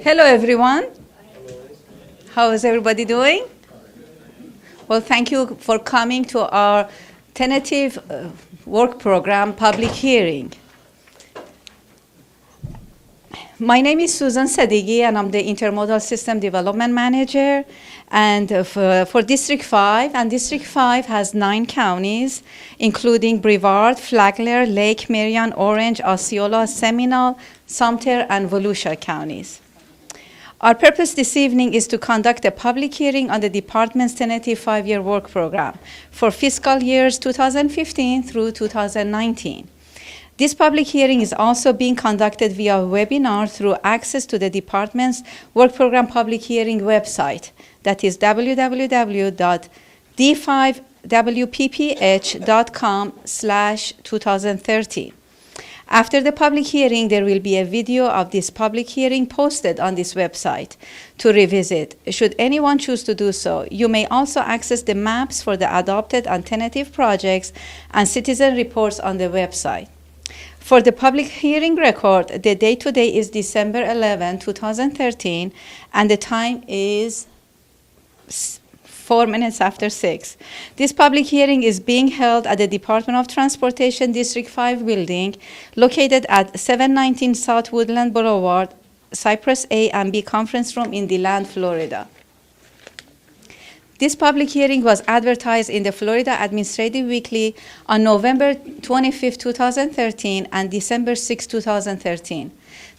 Hello, everyone. How is everybody doing? Well, thank you for coming to our tentative work program public hearing. My name is Susan Sadeghi, and I'm the Intermodal System Development Manager and for District 5. And District 5 has 9 counties, including Brevard, Flagler, Lake, Marion, Orange, Osceola, Seminole, Sumter, and Volusia counties. Our purpose this evening is to conduct a public hearing on the department's tentative 5-year work program for fiscal years 2015 through 2019. This public hearing is also being conducted via webinar through access to the department's work program public hearing website, that is www.D5WPPH.com/2013. After the public hearing, there will be a video of this public hearing posted on this website to revisit. Should anyone choose to do so, you may also access the maps for the adopted and tentative projects and citizen reports on the website. For the public hearing record, the date today is December 11, 2013, and the time is 4 minutes after 6. This public hearing is being held at the Department of Transportation District 5 building, located at 719 South Woodland Boulevard, Cypress A and B Conference Room in DeLand, Florida. This public hearing was advertised in the Florida Administrative Weekly on November 25, 2013 and December 6, 2013.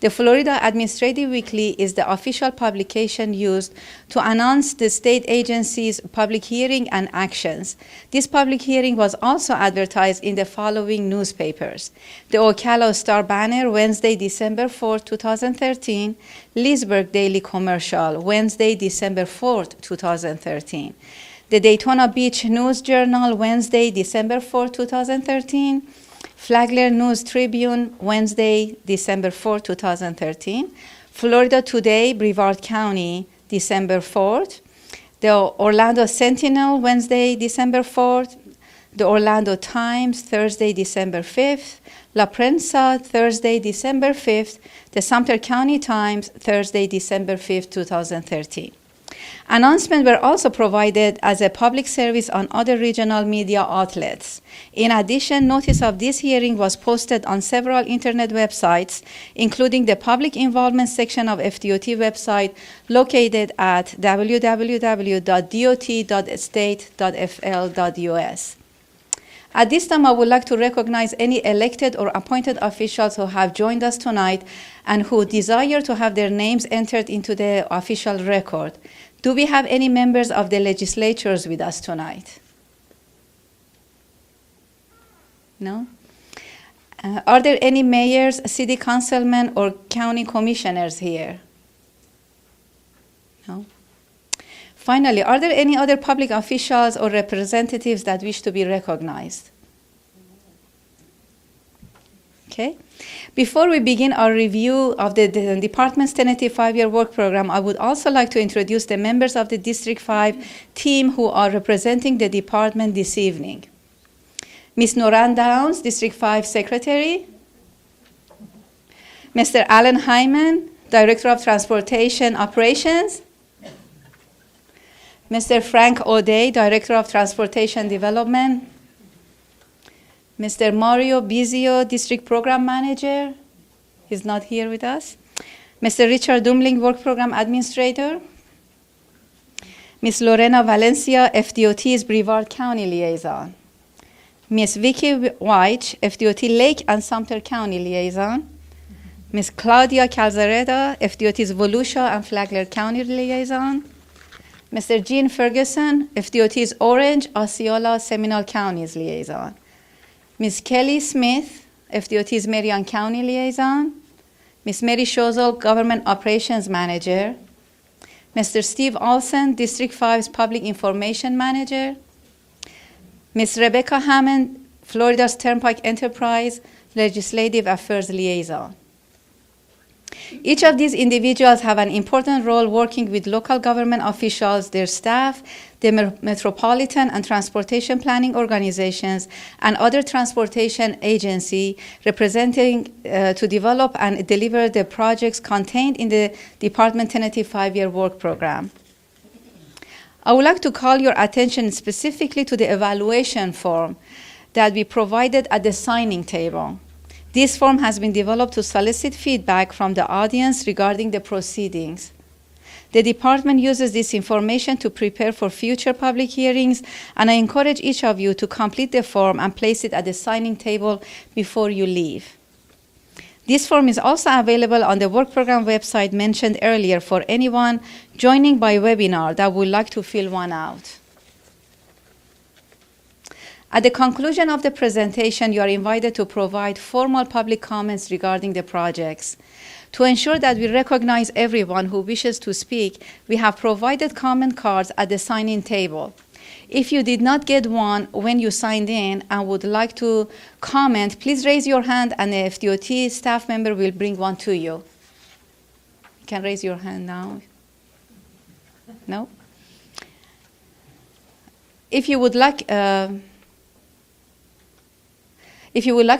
The Florida Administrative Weekly is the official publication used to announce the state agency's public hearing and actions. This public hearing was also advertised in the following newspapers: the Ocala Star-Banner, Wednesday, December 4, 2013, Leesburg Daily Commercial, Wednesday, December 4, 2013, the Daytona Beach News Journal, Wednesday, December 4, 2013, Flagler News Tribune, Wednesday, December 4, 2013. Florida Today, Brevard County, December 4th. The Orlando Sentinel, Wednesday, December 4th. The Orlando Times, Thursday, December 5th. La Prensa, Thursday, December 5th. The Sumter County Times, Thursday, December 5th, 2013. Announcements were also provided as a public service on other regional media outlets. In addition, notice of this hearing was posted on several internet websites, including the public involvement section of FDOT website located at www.dot.state.fl.us. At this time, I would like to recognize any elected or appointed officials who have joined us tonight and who desire to have their names entered into the official record. Do we have any members of the legislatures with us tonight? No? Are there any mayors, city councilmen, or county commissioners here? No? Finally, are there any other public officials or representatives that wish to be recognized? Okay. Before we begin our review of the department's tentative 5-year work program, I would also like to introduce the members of the District 5 team who are representing the department this evening. Ms. Noran Downs, District 5 Secretary. Mr. Alan Hyman, Director of Transportation Operations. Mr. Frank O'Day, Director of Transportation Development. Mr. Mario Bizio, District Program Manager. He's not here with us. Mr. Richard Dumling, Work Program Administrator. Ms. Lorena Valencia, FDOT's Brevard County Liaison. Ms. Vicky White, FDOT Lake and Sumter County Liaison. Ms. Claudia Calzareda, FDOT's Volusia and Flagler County Liaison. Mr. Gene Ferguson, FDOT's Orange, Osceola, Seminole Counties Liaison. Ms. Kelly Smith, FDOT's Marion County Liaison. Ms. Mary Shozel, Government Operations Manager. Mr. Steve Olson, District 5's Public Information Manager. Ms. Rebecca Hammond, Florida's Turnpike Enterprise Legislative Affairs Liaison. Each of these individuals have an important role working with local government officials, their staff, the metropolitan and transportation planning organizations, and other transportation agency representing to develop and deliver the projects contained in the Department tentative 5-year work program. I would like to call your attention specifically to the evaluation form that we provided at the signing table. This form has been developed to solicit feedback from the audience regarding the proceedings. The department uses this information to prepare for future public hearings, and I encourage each of you to complete the form and place it at the signing table before you leave. This form is also available on the work program website mentioned earlier for anyone joining by webinar that would like to fill one out. At the conclusion of the presentation, you are invited to provide formal public comments regarding the projects. To ensure that we recognize everyone who wishes to speak, we have provided comment cards at the sign-in table. If you did not get one when you signed in and would like to comment, please raise your hand and the FDOT staff member will bring one to you. You can raise your hand now. No? If you would like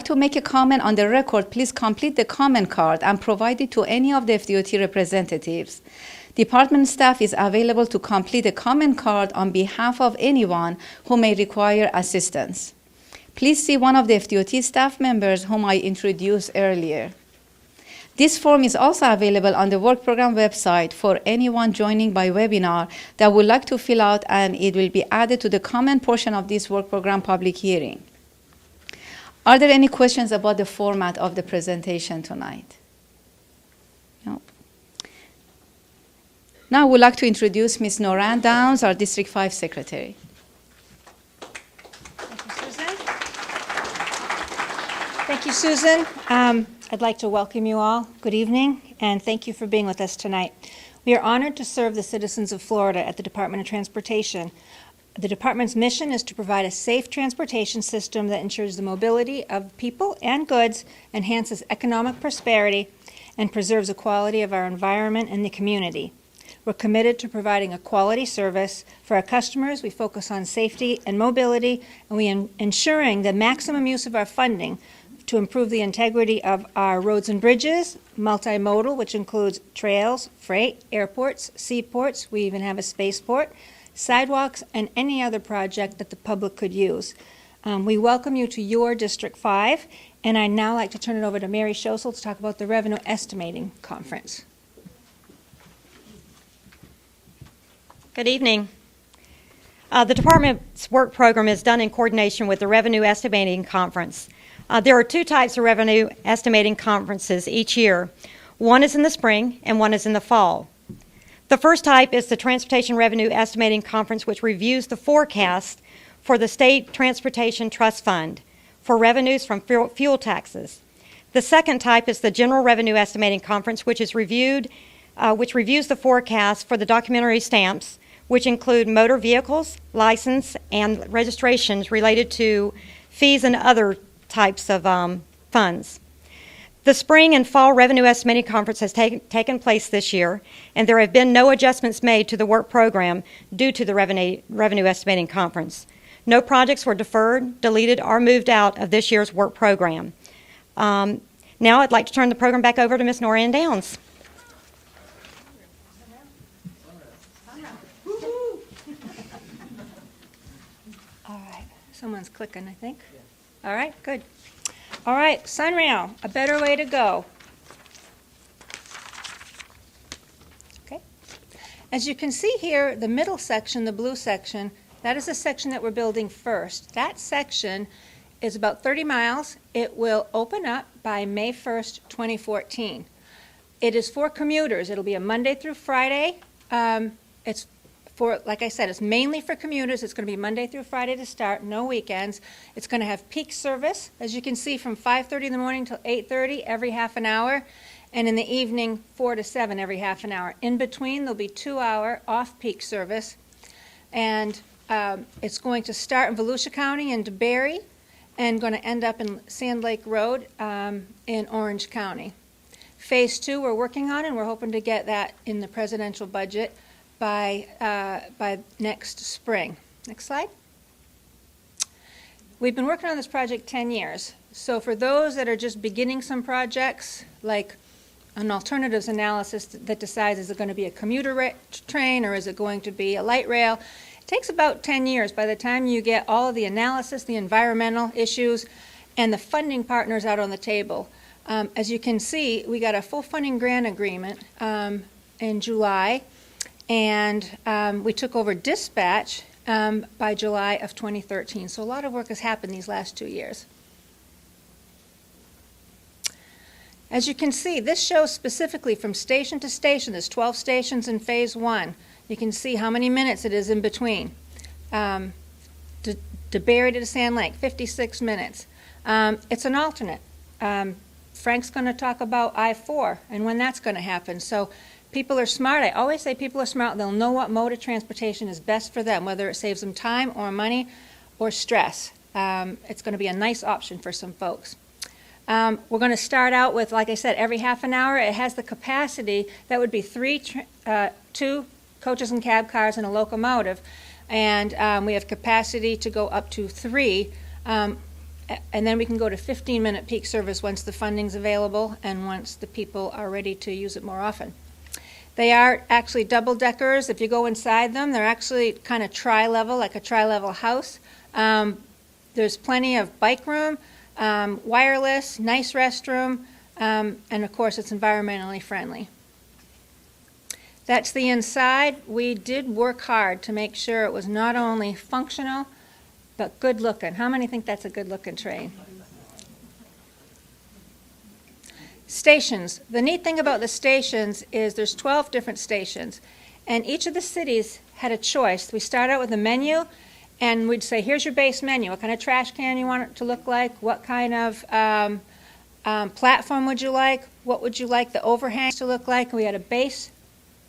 to make a comment on the record, please complete the comment card and provide it to any of the FDOT representatives. Department staff is available to complete a comment card on behalf of anyone who may require assistance. Please see one of the FDOT staff members whom I introduced earlier. This form is also available on the work program website for anyone joining by webinar that would like to fill out, and it will be added to the comment portion of this work program public hearing. Are there any questions about the format of the presentation tonight? No. Now I would like to introduce Ms. Noran Downs, our District 5 Secretary. Thank you, Susan. I'd like to welcome you all. Good evening, and thank you for being with us tonight. We are honored to serve the citizens of Florida at the Department of Transportation. The department's mission is to provide a safe transportation system that ensures the mobility of people and goods, enhances economic prosperity, and preserves the quality of our environment and the community. We're committed to providing a quality service for our customers. We focus on safety and mobility, and we ensuring the maximum use of our funding to improve the integrity of our roads and bridges, multimodal, which includes trails, freight, airports, seaports. We even have a spaceport, sidewalks, and any other project that the public could use. We welcome you to your District 5, and I'd now like to turn it over to Mary Schosel to talk about the Revenue Estimating Conference. Good evening. The department's work program is done in coordination with the Revenue Estimating Conference. There are two types of revenue estimating conferences each year. One is in the spring and one is in the fall. The first type is the Transportation Revenue Estimating Conference, which reviews the forecast for the State Transportation Trust Fund for revenues from fuel taxes. The second type is the General Revenue Estimating Conference, which reviews the forecast for the documentary stamps, which include motor vehicles, license, and registrations related to fees and other types of funds. The Spring and Fall Revenue Estimating Conference has taken place this year, and there have been no adjustments made to the work program due to the Revenue Estimating Conference. No projects were deferred, deleted, or moved out of this year's work program. Now I'd like to turn the program back over to Ms. Noran Downs. Someone's clicking, I think. All right, good. All right, Sunrail, a better way to go. Okay. As you can see here, the middle section, the blue section, that is the section that we're building first. That section is about 30 miles. It will open up by May 1st, 2014. It is for commuters. It'll be a Monday through Friday. It's for, like I said, it's mainly for commuters. It's going to be Monday through Friday to start, no weekends. It's going to have peak service, as you can see, from 5:30 in the morning till 8:30 every half an hour, and in the evening 4 to 7 every half an hour. In between, there'll be 2-hour off-peak service, and it's going to start in Volusia County in DeBary and going to end up in Sand Lake Road in Orange County. Phase 2 we're working on, and we're hoping to get that in the presidential budget by next spring. Next slide. We've been working on this project 10 years. So for those that are just beginning some projects, like an alternatives analysis that decides is it going to be a commuter train or is it going to be a light rail, it takes about 10 years by the time you get all of the analysis, the environmental issues, and the funding partners out on the table. As you can see, we got a full funding grant agreement in July, and we took over dispatch by July of 2013. So a lot of work has happened these last 2 years. As you can see, this shows specifically from station to station. There's 12 stations in phase 1. You can see how many minutes it is in between. DeBary to Sand Lake, 56 minutes. It's an alternate. Frank's going to talk about I-4 and when that's going to happen. So people are smart. I always say people are smart. They'll know what mode of transportation is best for them, whether it saves them time or money or stress. It's going to be a nice option for some folks. We're going to start out with, like I said, every half an hour. It has the capacity, that would be 2 coaches and cab cars and a locomotive. And we have capacity to go up to 3. And then we can go to 15-minute peak service once the funding's available and once the people are ready to use it more often. They are actually double-deckers. If you go inside them, they're actually kind of tri-level, like a tri-level house. There's plenty of bike room. Wireless, nice restroom, and of course it's environmentally friendly. That's the inside. We did work hard to make sure it was not only functional, but good looking. How many think that's a good looking train? Stations. The neat thing about the stations is there's 12 different stations, and each of the cities had a choice. We start out with a menu, and we'd say, here's your base menu. What kind of trash can you want it to look like? What kind of platform would you like? What would you like the overhangs to look like? We had a base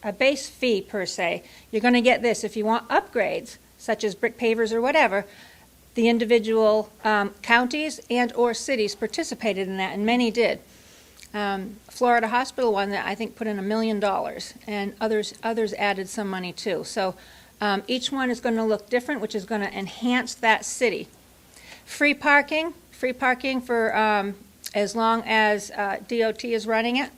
fee, per se. You're going to get this. If you want upgrades, such as brick pavers or whatever, the individual counties and or cities participated in that, and many did. Florida Hospital one that I think put in $1 million, and others added some money too. So each one is going to look different, which is going to enhance that city. Free parking for as long as DOT is running it.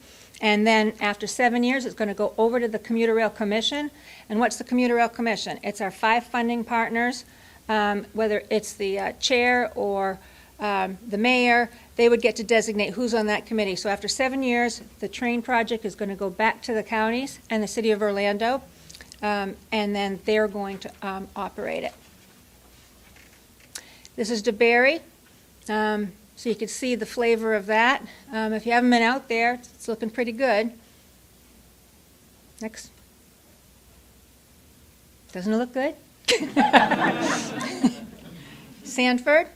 And then after 7 years, it's going to go over to the Commuter Rail Commission. And what's the Commuter Rail Commission? It's our 5 funding partners, whether it's the chair or the mayor. They would get to designate who's on that committee. So after 7 years, the train project is going to go back to the counties and the city of Orlando. And then they're going to operate it. This is DeBary, so you can see the flavor of that. If you haven't been out there, it's looking pretty good. Next. Doesn't it look good? Sanford.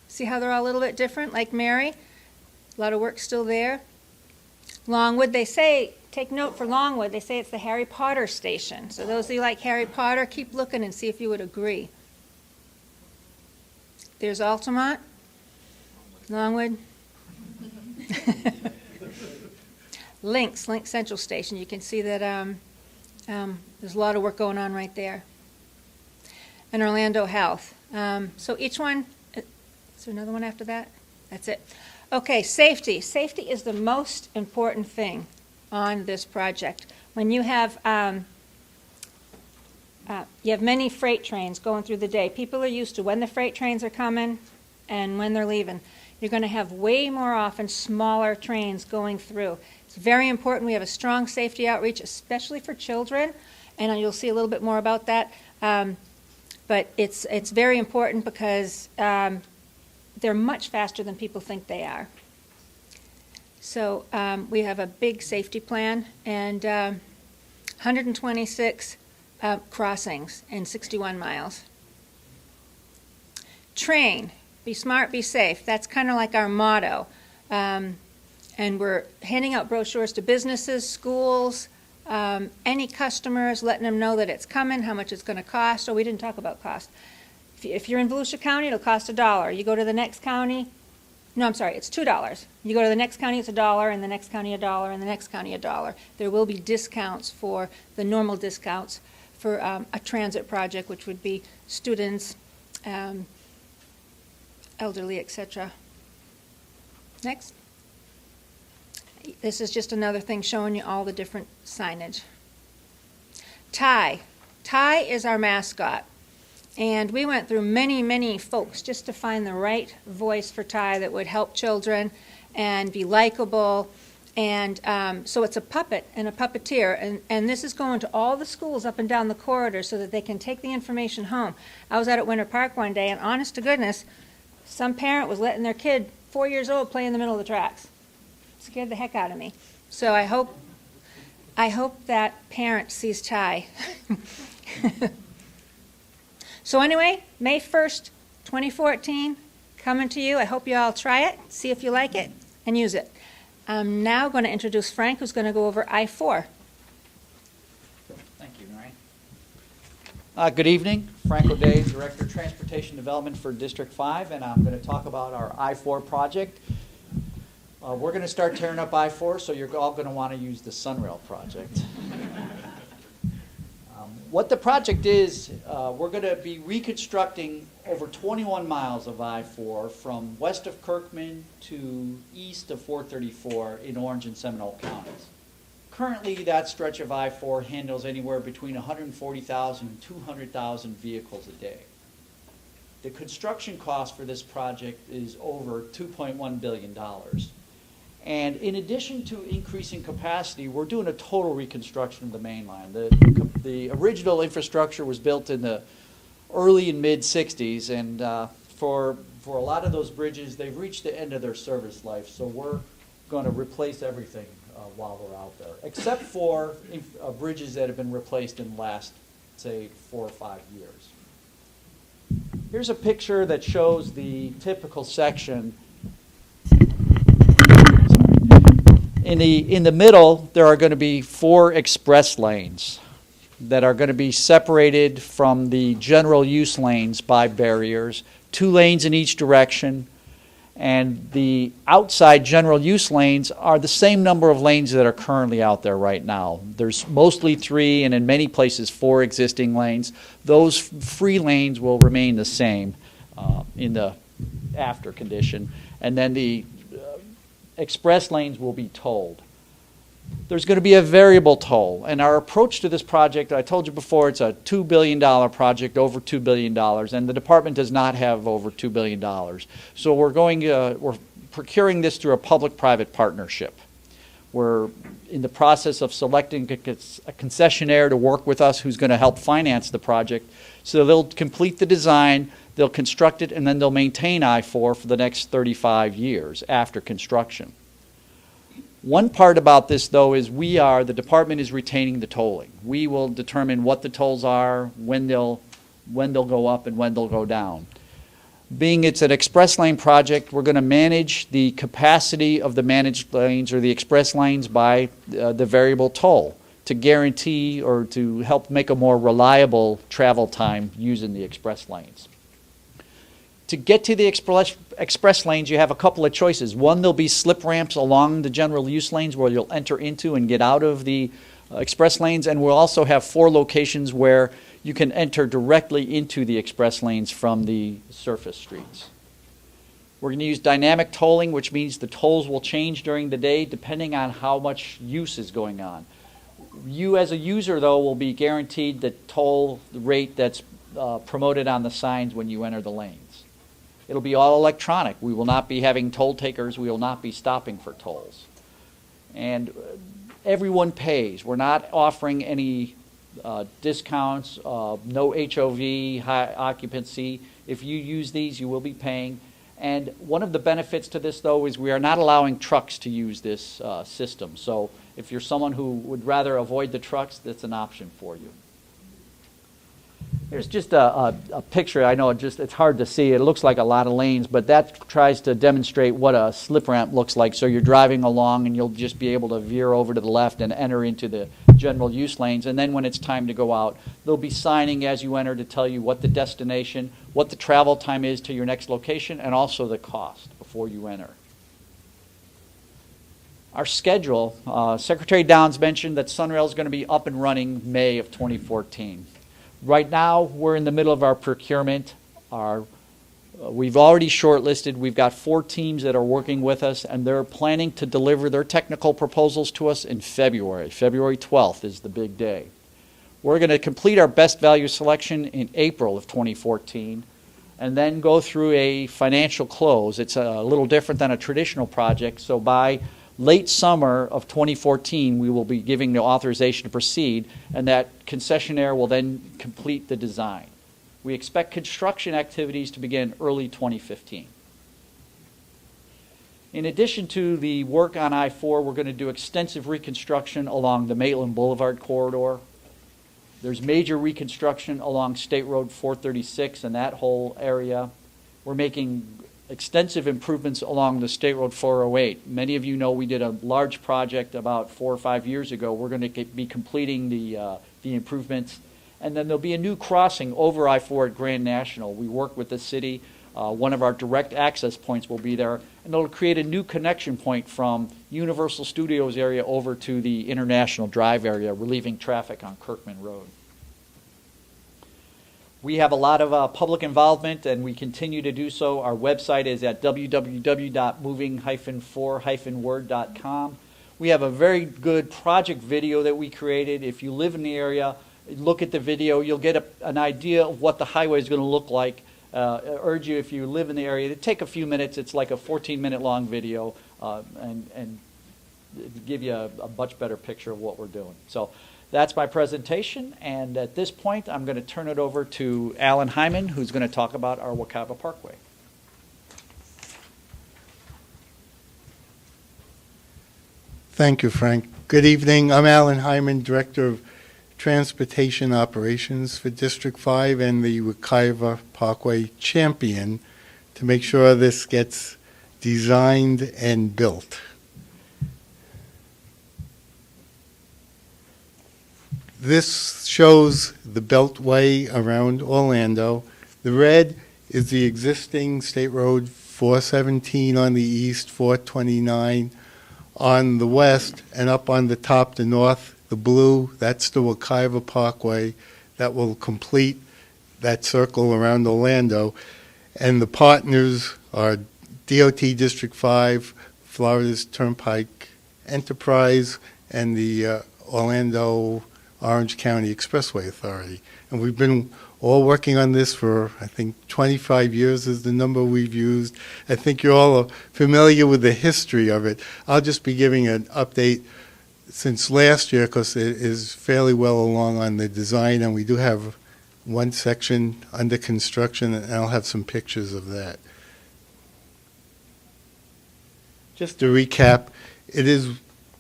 See how they're all a little bit different, like Mary? A lot of work still there. Longwood, they say, take note for Longwood, they say it's the Harry Potter station. So those of you like Harry Potter, keep looking and see if you would agree. There's Altamont, Longwood. Lynx Central Station. You can see that there's a lot of work going on right there. And Orlando Health. So each one, is there another one after that? That's it. Okay, safety. Safety is the most important thing on this project. When you have many freight trains going through the day, people are used to when the freight trains are coming and when they're leaving. You're going to have way more often smaller trains going through. It's very important. We have a strong safety outreach, especially for children, and you'll see a little bit more about that. But it's very important because they're much faster than people think they are. So we have a big safety plan and 126 crossings in 61 miles. Train, be smart, be safe. That's kind of like our motto. And we're handing out brochures to businesses, schools, any customers, letting them know that it's coming, how much it's going to cost. Oh, we didn't talk about cost. If you're in Volusia County, it'll cost $1. You go to the next county, No, I'm sorry, it's $2. You go to the next county, it's $1, and the next county $1, and the next county $1. There will be discounts for the normal discounts for a transit project, which would be students, elderly, etc. Next. This is just another thing showing you all the different signage. Ty. Ty is our mascot. And we went through many, many folks just to find the right voice for Ty that would help children and be likable. And so it's a puppet and a puppeteer. And this is going to all the schools up and down the corridor so that they can take the information home. I was out at Winter Park one day, and honest to goodness, some parent was letting their kid, 4 years old, play in the middle of the tracks. Scared the heck out of me. So I hope that parent sees Ty. So anyway, May 1st, 2014, coming to you. I hope you all try it, see if you like it, and use it. I'm now going to introduce Frank, who's going to go over I-4. Thank you, Noreen. Good evening. Frank O'Day, Director of Transportation Development for District 5, and I'm going to talk about our I-4 project. We're going to start tearing up I-4, so you're all going to want to use the Sunrail project. What the project is, we're going to be reconstructing over 21 miles of I-4 from west of Kirkman to east of 434 in Orange and Seminole counties. Currently, that stretch of I-4 handles anywhere between 140,000 and 200,000 vehicles a day. The construction cost for this project is over $2.1 billion. And in addition to increasing capacity, we're doing a total reconstruction of the main line. The original infrastructure was built in the early and mid-'60s, and for a lot of those bridges, they've reached the end of their service life, so we're going to replace everything while we're out there, except for bridges that have been replaced in the last, say, 4 or 5 years. Here's a picture that shows the typical section. In the middle, there are going to be 4 express lanes that are going to be separated from the general use lanes by barriers, 2 lanes in each direction, and the outside general use lanes are the same number of lanes that are currently out there right now. There's mostly 3 and in many places 4 existing lanes. Those free lanes will remain the same in the after condition, and then the express lanes will be tolled. There's going to be a variable toll, and our approach to this project, I told you before, it's a $2 billion project, over $2 billion, and the department does not have over $2 billion. So we're procuring this through a public-private partnership. We're in the process of selecting a concessionaire to work with us who's going to help finance the project. So they'll complete the design, they'll construct it, and then they'll maintain I-4 for the next 35 years after construction. One part about this, though, is the department is retaining the tolling. We will determine what the tolls are, when they'll go up and when they'll go down. Being it's an express lane project, we're going to manage the capacity of the managed lanes or the express lanes by the variable toll to guarantee or to help make a more reliable travel time using the express lanes. To get to the express lanes, you have a couple of choices. One, there'll be slip ramps along the general use lanes where you'll enter into and get out of the express lanes, and we'll also have 4 locations where you can enter directly into the express lanes from the surface streets. We're going to use dynamic tolling, which means the tolls will change during the day depending on how much use is going on. You as a user, though, will be guaranteed the toll rate that's promoted on the signs when you enter the lanes. It'll be all electronic. We will not be having toll takers. We will not be stopping for tolls. And everyone pays. We're not offering any discounts, no HOV, high occupancy. If you use these, you will be paying. And one of the benefits to this, though, is we are not allowing trucks to use this system. So if you're someone who would rather avoid the trucks, that's an option for you. Here's just a picture. I know it's hard to see. It looks like a lot of lanes, but that tries to demonstrate what a slip ramp looks like. So you're driving along and you'll just be able to veer over to the left and enter into the general use lanes. And then when it's time to go out, they'll be signing as you enter to tell you what the destination, what the travel time is to your next location, and also the cost before you enter. Our schedule, Secretary Downs mentioned that Sunrail is going to be up and running May of 2014. Right now, we're in the middle of our procurement. We've already shortlisted. We've got 4 teams that are working with us, and they're planning to deliver their technical proposals to us in February. February 12th is the big day. We're going to complete our best value selection in April of 2014, and then go through a financial close. It's a little different than a traditional project, so by late summer of 2014, we will be giving the authorization to proceed, and that concessionaire will then complete the design. We expect construction activities to begin early 2015. In addition to the work on I-4, we're going to do extensive reconstruction along the Maitland Boulevard corridor. There's major reconstruction along State Road 436 and that whole area. We're making extensive improvements along the State Road 408. Many of you know we did a large project about 4 or 5 years ago. We're going to be completing the improvements. And then there'll be a new crossing over I-4 at Grand National. We work with the city. One of our direct access points will be there. And it'll create a new connection point from Universal Studios area over to the International Drive area, relieving traffic on Kirkman Road. We have a lot of public involvement, and we continue to do so. Our website is at www.moving-for-word.com. We have a very good project video that we created. If you live in the area, look at the video. You'll get an idea of what the highway is going to look like. I urge you, if you live in the area, to take a few minutes. It's like a 14-minute long video, and give you a much better picture of what we're doing. So that's my presentation, and at this point, I'm going to turn it over to Alan Hyman, who's going to talk about our Wekiva Parkway. Thank you, Frank. Good evening. I'm Alan Hyman, Director of Transportation Operations for District 5 and the Wekiva Parkway champion to make sure this gets designed and built. This shows the beltway around Orlando. The red is the existing State Road 417 on the east, 429 on the west, and up on the top, the north, the blue, that's the Wekiva Parkway that will complete that circle around Orlando. And the partners are DOT District 5, Florida's Turnpike Enterprise, and the Orlando Orange County Expressway Authority. And we've been all working on this for, I think, 25 years is the number we've used. I think you're all familiar with the history of it. I'll just be giving an update since last year because it is fairly well along on the design, and we do have one section under construction, and I'll have some pictures of that. Just to recap, it is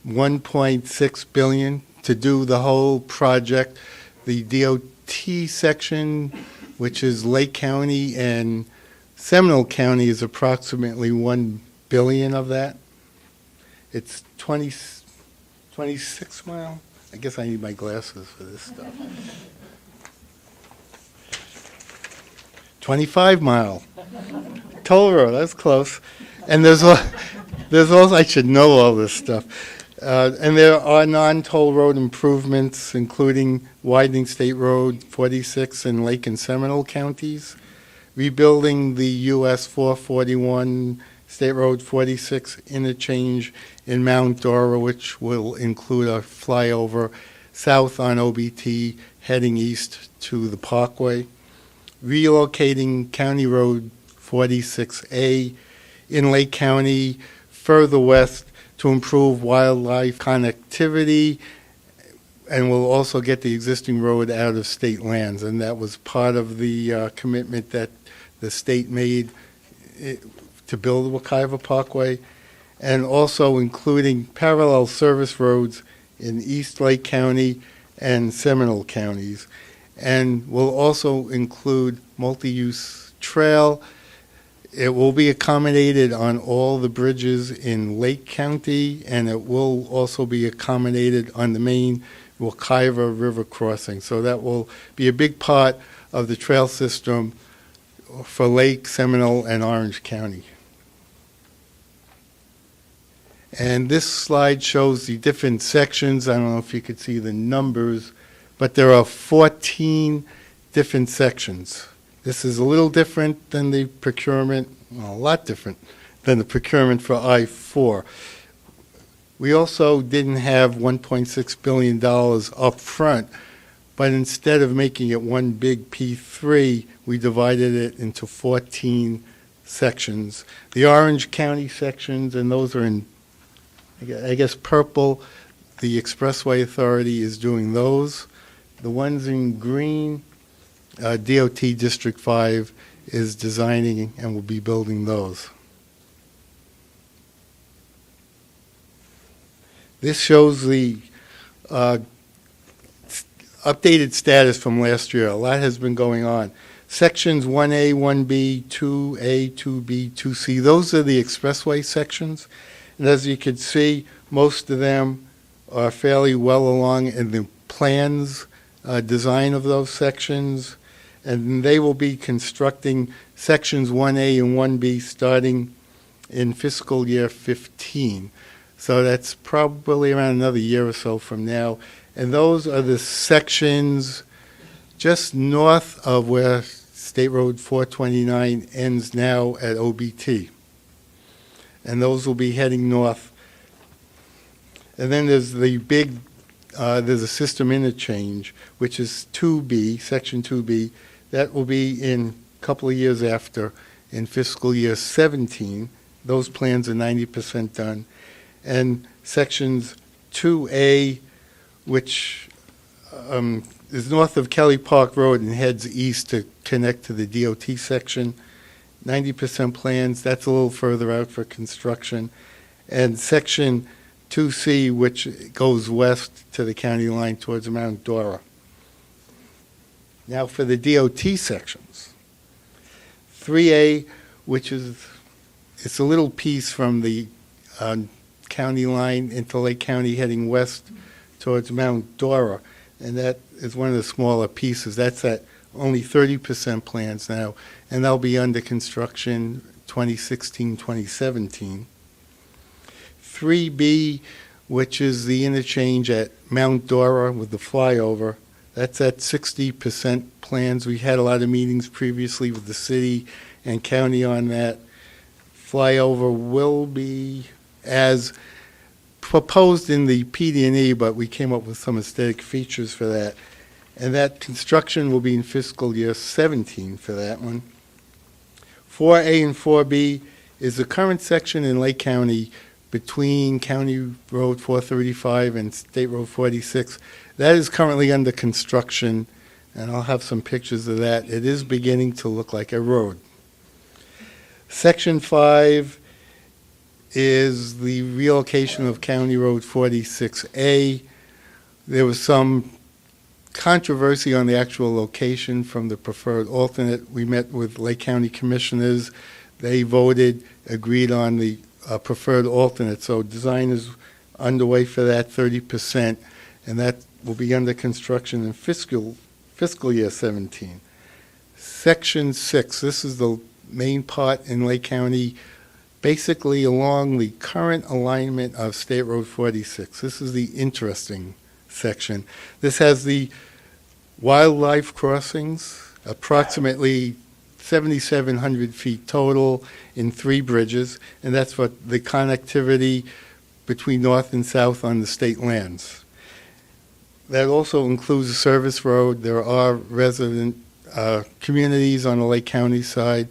$1.6 billion to do the whole project. The DOT section, which is Lake County and Seminole County, is approximately $1 billion of that. It's 26 mile. I guess I need my glasses for this stuff. 25 mile. Toll road, that's close. And there's also, I should know all this stuff. And there are non-toll road improvements, including widening State Road 46 in Lake and Seminole counties, rebuilding the US 441 State Road 46 interchange in Mount Dora, which will include a flyover south on OBT heading east to the Parkway, relocating County Road 46A in Lake County further west to improve wildlife connectivity, and we'll also get the existing road out of state lands. And that was part of the commitment that the state made to build the Wekiva Parkway, and also including parallel service roads in East Lake County and Seminole counties. And will also include multi-use trail. It will be accommodated on all the bridges in Lake County, and it will also be accommodated on the main Wekiva River crossing. So that will be a big part of the trail system for Lake, Seminole, and Orange County. And this slide shows the different sections. I don't know if you could see the numbers, but there are 14 different sections. This is a little different than the procurement, well, a lot different than the procurement for I-4. We also didn't have $1.6 billion up front, but instead of making it one big P3, we divided it into 14 sections. The Orange County sections, and those are in, I guess, purple. The Expressway Authority is doing those. The ones in green, DOT District 5 is designing and will be building those. This shows the updated status from last year. A lot has been going on. Sections 1A, 1B, 2A, 2B, 2C, those are the expressway sections. And as you can see, most of them are fairly well along in the plans design of those sections. And they will be constructing sections 1A and 1B starting in fiscal year 15. So that's probably around another year or so from now. And those are the sections just north of where State Road 429 ends now at OBT. And those will be heading north. And then there's the big, there's a system interchange, which is 2B, section 2B. That will be in a couple of years after, in fiscal year 17. Those plans are 90% done. And sections 2A, which is north of Kelly Park Road and heads east to connect to the DOT section. 90% plans, that's a little further out for construction. And section 2C, which goes west to the county line towards Mount Dora. Now for the DOT sections. 3A, which is, it's a little piece from the county line into Lake County heading west towards Mount Dora, and that is one of the smaller pieces. That's at only 30% plans now, and they'll be under construction 2016, 2017. 3B, which is the interchange at Mount Dora with the flyover, that's at 60% plans. We had a lot of meetings previously with the city and county on that. Flyover will be as proposed in the PD&E, but we came up with some aesthetic features for that. And that construction will be in fiscal year 17 for that one. 4A and 4B is the current section in Lake County between County Road 435 and State Road 46. That is currently under construction, and I'll have some pictures of that. It is beginning to look like a road. Section 5 is the relocation of County Road 46A. There was some controversy on the actual location from the preferred alternate. We met with Lake County commissioners. They voted, agreed on the preferred alternate. So design is underway for that, 30%, and that will be under construction in fiscal year 17. Section 6, this is the main part in Lake County, basically along the current alignment of State Road 46. This is the interesting section. This has the wildlife crossings, approximately 7,700 feet total in 3 bridges, and that's what the connectivity between north and south on the state lands. That also includes a service road. There are resident communities on the Lake County side,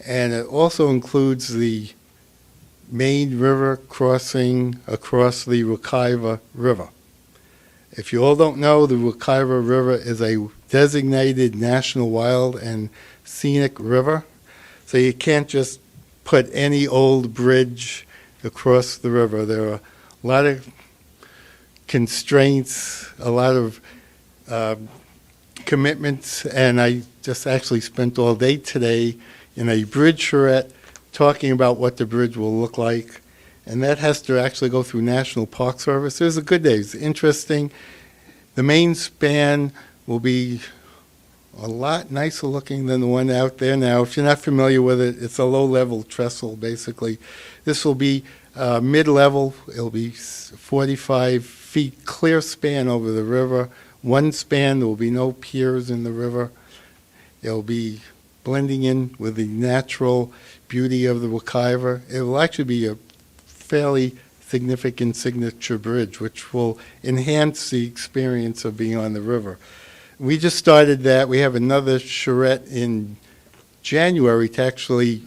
and it also includes the main river crossing across the Wekiva River. If you all don't know, the Wekiva River is a designated national wild and scenic river, so you can't just put any old bridge across the river. There are a lot of constraints, a lot of commitments, and I just actually spent all day today in a bridge charrette talking about what the bridge will look like, and that has to actually go through National Park Service. It was a good day. It's interesting. The main span will be a lot nicer looking than the one out there now. If you're not familiar with it, it's a low-level trestle, basically. This will be Mid-level, it'll be 45 feet clear span over the river. One span, there will be no piers in the river. It'll be blending in with the natural beauty of the Wekiva. It will actually be a fairly significant signature bridge, which will enhance the experience of being on the river. We just started that. We have another charrette in January to actually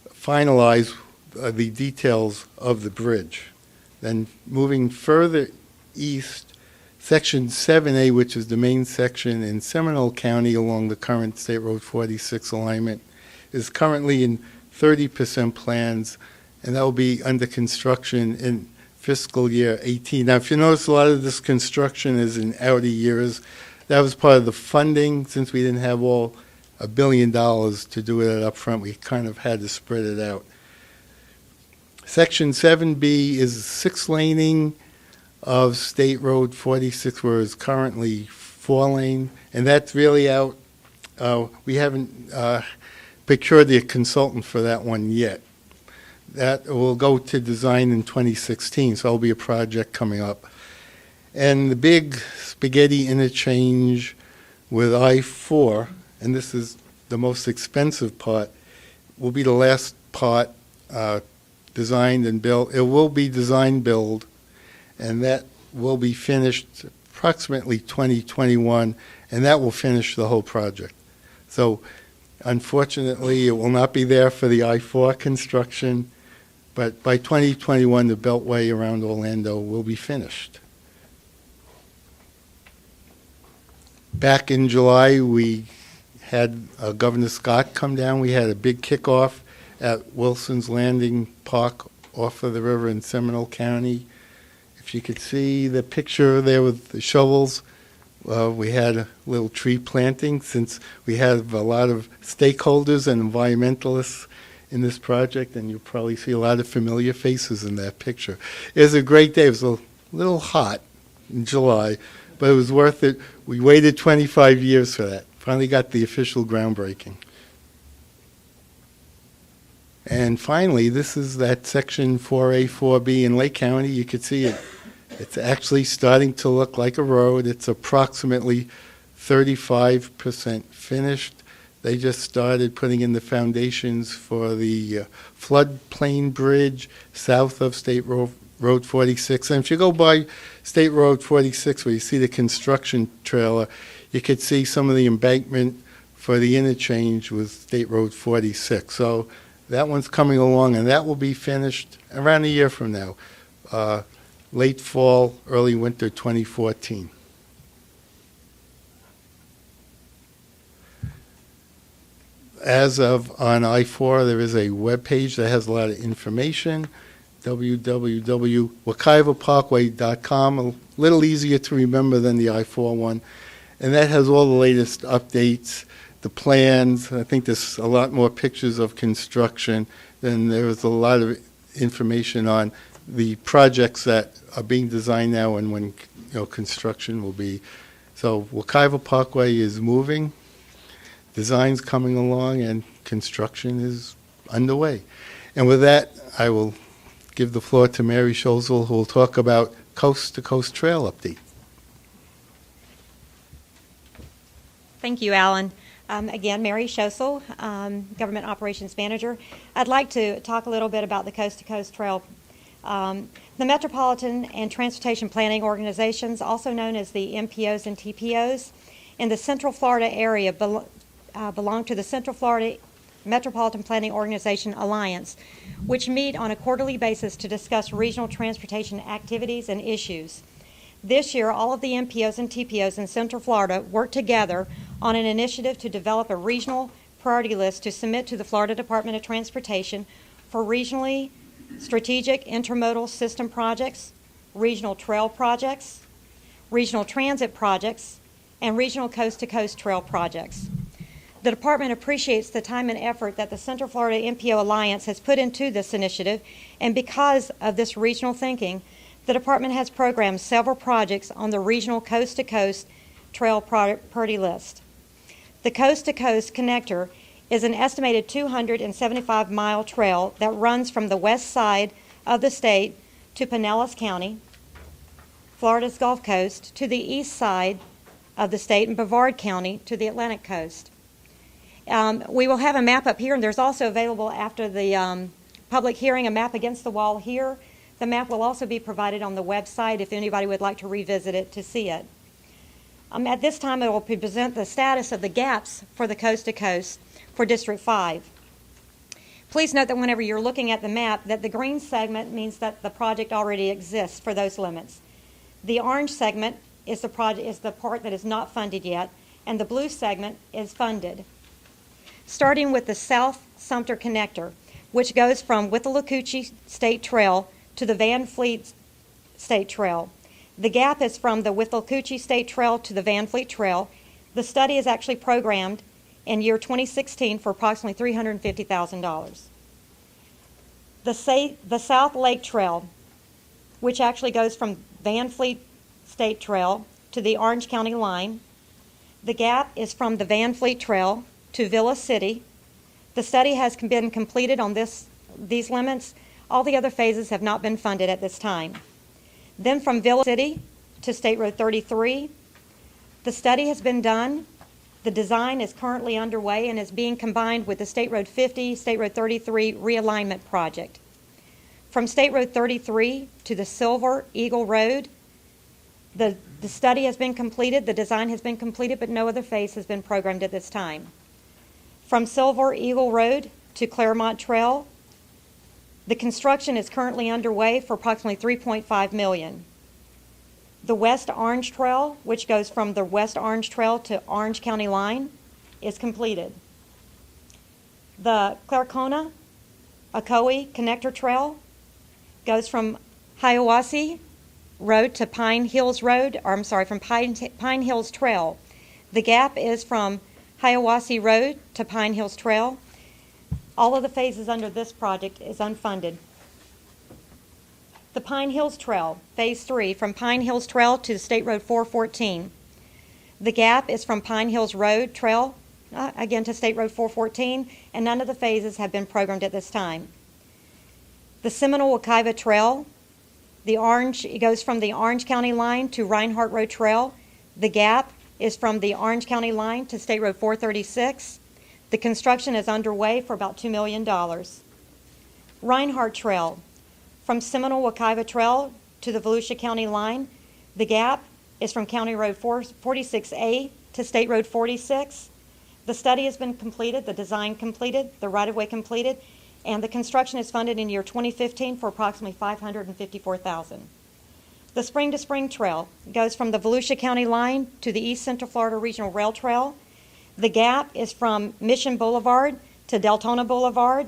finalize the details of the bridge. Then moving further east, Section 7A, which is the main section in Seminole County along the current State Road 46 alignment, is currently in 30% plans, and that will be under construction in fiscal year 18. Now, if you notice, a lot of this construction is in outer years. That was part of the funding. Since we didn't have all $1 billion to do it up front, we kind of had to spread it out. Section 7B is 6-laning of State Road 46, where it's currently 4-lane, and that's really out. We haven't procured the consultant for that one yet. That will go to design in 2016, so that'll be a project coming up. And the big spaghetti interchange with I-4, and this is the most expensive part, will be the last part designed and built. It will be design-build, and that will be finished approximately 2021, and that will finish the whole project. So unfortunately, it will not be there for the I-4 construction, but by 2021, the Beltway around Orlando will be finished. Back in July, we had Governor Scott come down. We had a big kickoff at Wilson's Landing Park off of the river in Seminole County. If you could see the picture there with the shovels, we had a little tree planting, since we have a lot of stakeholders and environmentalists in this project, and you'll probably see a lot of familiar faces in that picture. It was a great day. It was a little hot in July, but it was worth it. We waited 25 years for that. Finally got the official groundbreaking. And finally, this is that section 4A, 4B in Lake County. You could see it. It's actually starting to look like a road. It's approximately 35% finished. They just started putting in the foundations for the floodplain bridge south of State Road 46. And if you go by State Road 46, where you see the construction trailer, you could see some of the embankment for the interchange with State Road 46. So that one's coming along, and that will be finished around a year from now, late fall, early winter 2014. As of on I-4, there is a web page that has a lot of information, www.wekivaparkway.com, a little easier to remember than the I-4 one. And that has all the latest updates, the plans. I think there's a lot more pictures of construction. Then there was a lot of information on the projects that are being designed now and when construction will be. So Wekiva Parkway is moving. Design's coming along, and construction is underway. And with that, I will give the floor to Mary Scholzel, who will talk about Coast to Coast Trail update. Thank you, Alan. Again, Mary Scholzel, Government Operations Manager. I'd like to talk a little bit about the Coast to Coast Trail. The Metropolitan and Transportation Planning Organizations, also known as the MPOs and TPOs, in the Central Florida area belong to the Central Florida Metropolitan Planning Organization Alliance, which meet on a quarterly basis to discuss regional transportation activities and issues. This year, all of the MPOs and TPOs in Central Florida worked together on an initiative to develop a regional priority list to submit to the Florida Department of Transportation for regionally strategic intermodal system projects, regional trail projects, regional transit projects, and regional coast-to-coast trail projects. The Department appreciates the time and effort that the Central Florida MPO Alliance has put into this initiative, and because of this regional thinking, the Department has programmed several projects on the regional coast-to-coast trail priority list. The Coast-to-Coast Connector is an estimated 275-mile trail that runs from the west side of the state to Pinellas County, Florida's Gulf Coast, to the east side of the state, and Brevard County to the Atlantic coast. We will have a map up here, and there's also available after the public hearing a map against the wall here. The map will also be provided on the website if anybody would like to revisit it to see it. At this time, it will present the status of the gaps for the coast-to-coast for District 5. Please note that whenever you're looking at the map, that the green segment means that the project already exists for those limits. The orange segment is the part that is not funded yet, and the blue segment is funded. Starting with the South Sumter Connector, which goes from Withlacoochee State Trail to the Van Fleet State Trail. The gap is from the Withlacoochee State Trail to the Van Fleet Trail. The study is actually programmed in year 2016 for approximately $350,000. The South Lake Trail, which actually goes from Van Fleet State Trail to the Orange County line. The gap is from the Van Fleet Trail to Villa City. The study has been completed on these limits. All the other phases have not been funded at this time. Then from Villa City to State Road 33, the study has been done. The design is currently underway and is being combined with the State Road 50, State Road 33 realignment project. From State Road 33 to the Silver Eagle Road, the study has been completed, the design has been completed, but no other phase has been programmed at this time. From Silver Eagle Road to Claremont Trail, the construction is currently underway for approximately $3.5 million. The West Orange Trail, which goes from the West Orange Trail to Orange County line, is completed. The Claricona Ocoee Connector Trail goes from Hiawassee Road to Pine Hills Road, or I'm sorry, from Pine Hills Trail. The gap is from Hiawassee Road to Pine Hills Trail. All of the phases under this project is unfunded. The Pine Hills Trail, Phase 3, from Pine Hills Trail to State Road 414. The gap is from Pine Hills Road Trail, again to State Road 414, and none of the phases have been programmed at this time. The Seminole-Wekiva Trail, it goes from the Orange County line to Reinhardt Road Trail. The gap is from the Orange County line to State Road 436. The construction is underway for about $2 million. Reinhardt Trail, from Seminole-Wekiva Trail to the Volusia County line. The gap is from County Road 46A to State Road 46. The study has been completed, the design completed, the right-of-way completed, and the construction is funded in year 2015 for approximately $554,000. The Spring to Spring Trail goes from the Volusia County line to the East Central Florida Regional Rail Trail. The gap is from Mission Boulevard to Deltona Boulevard.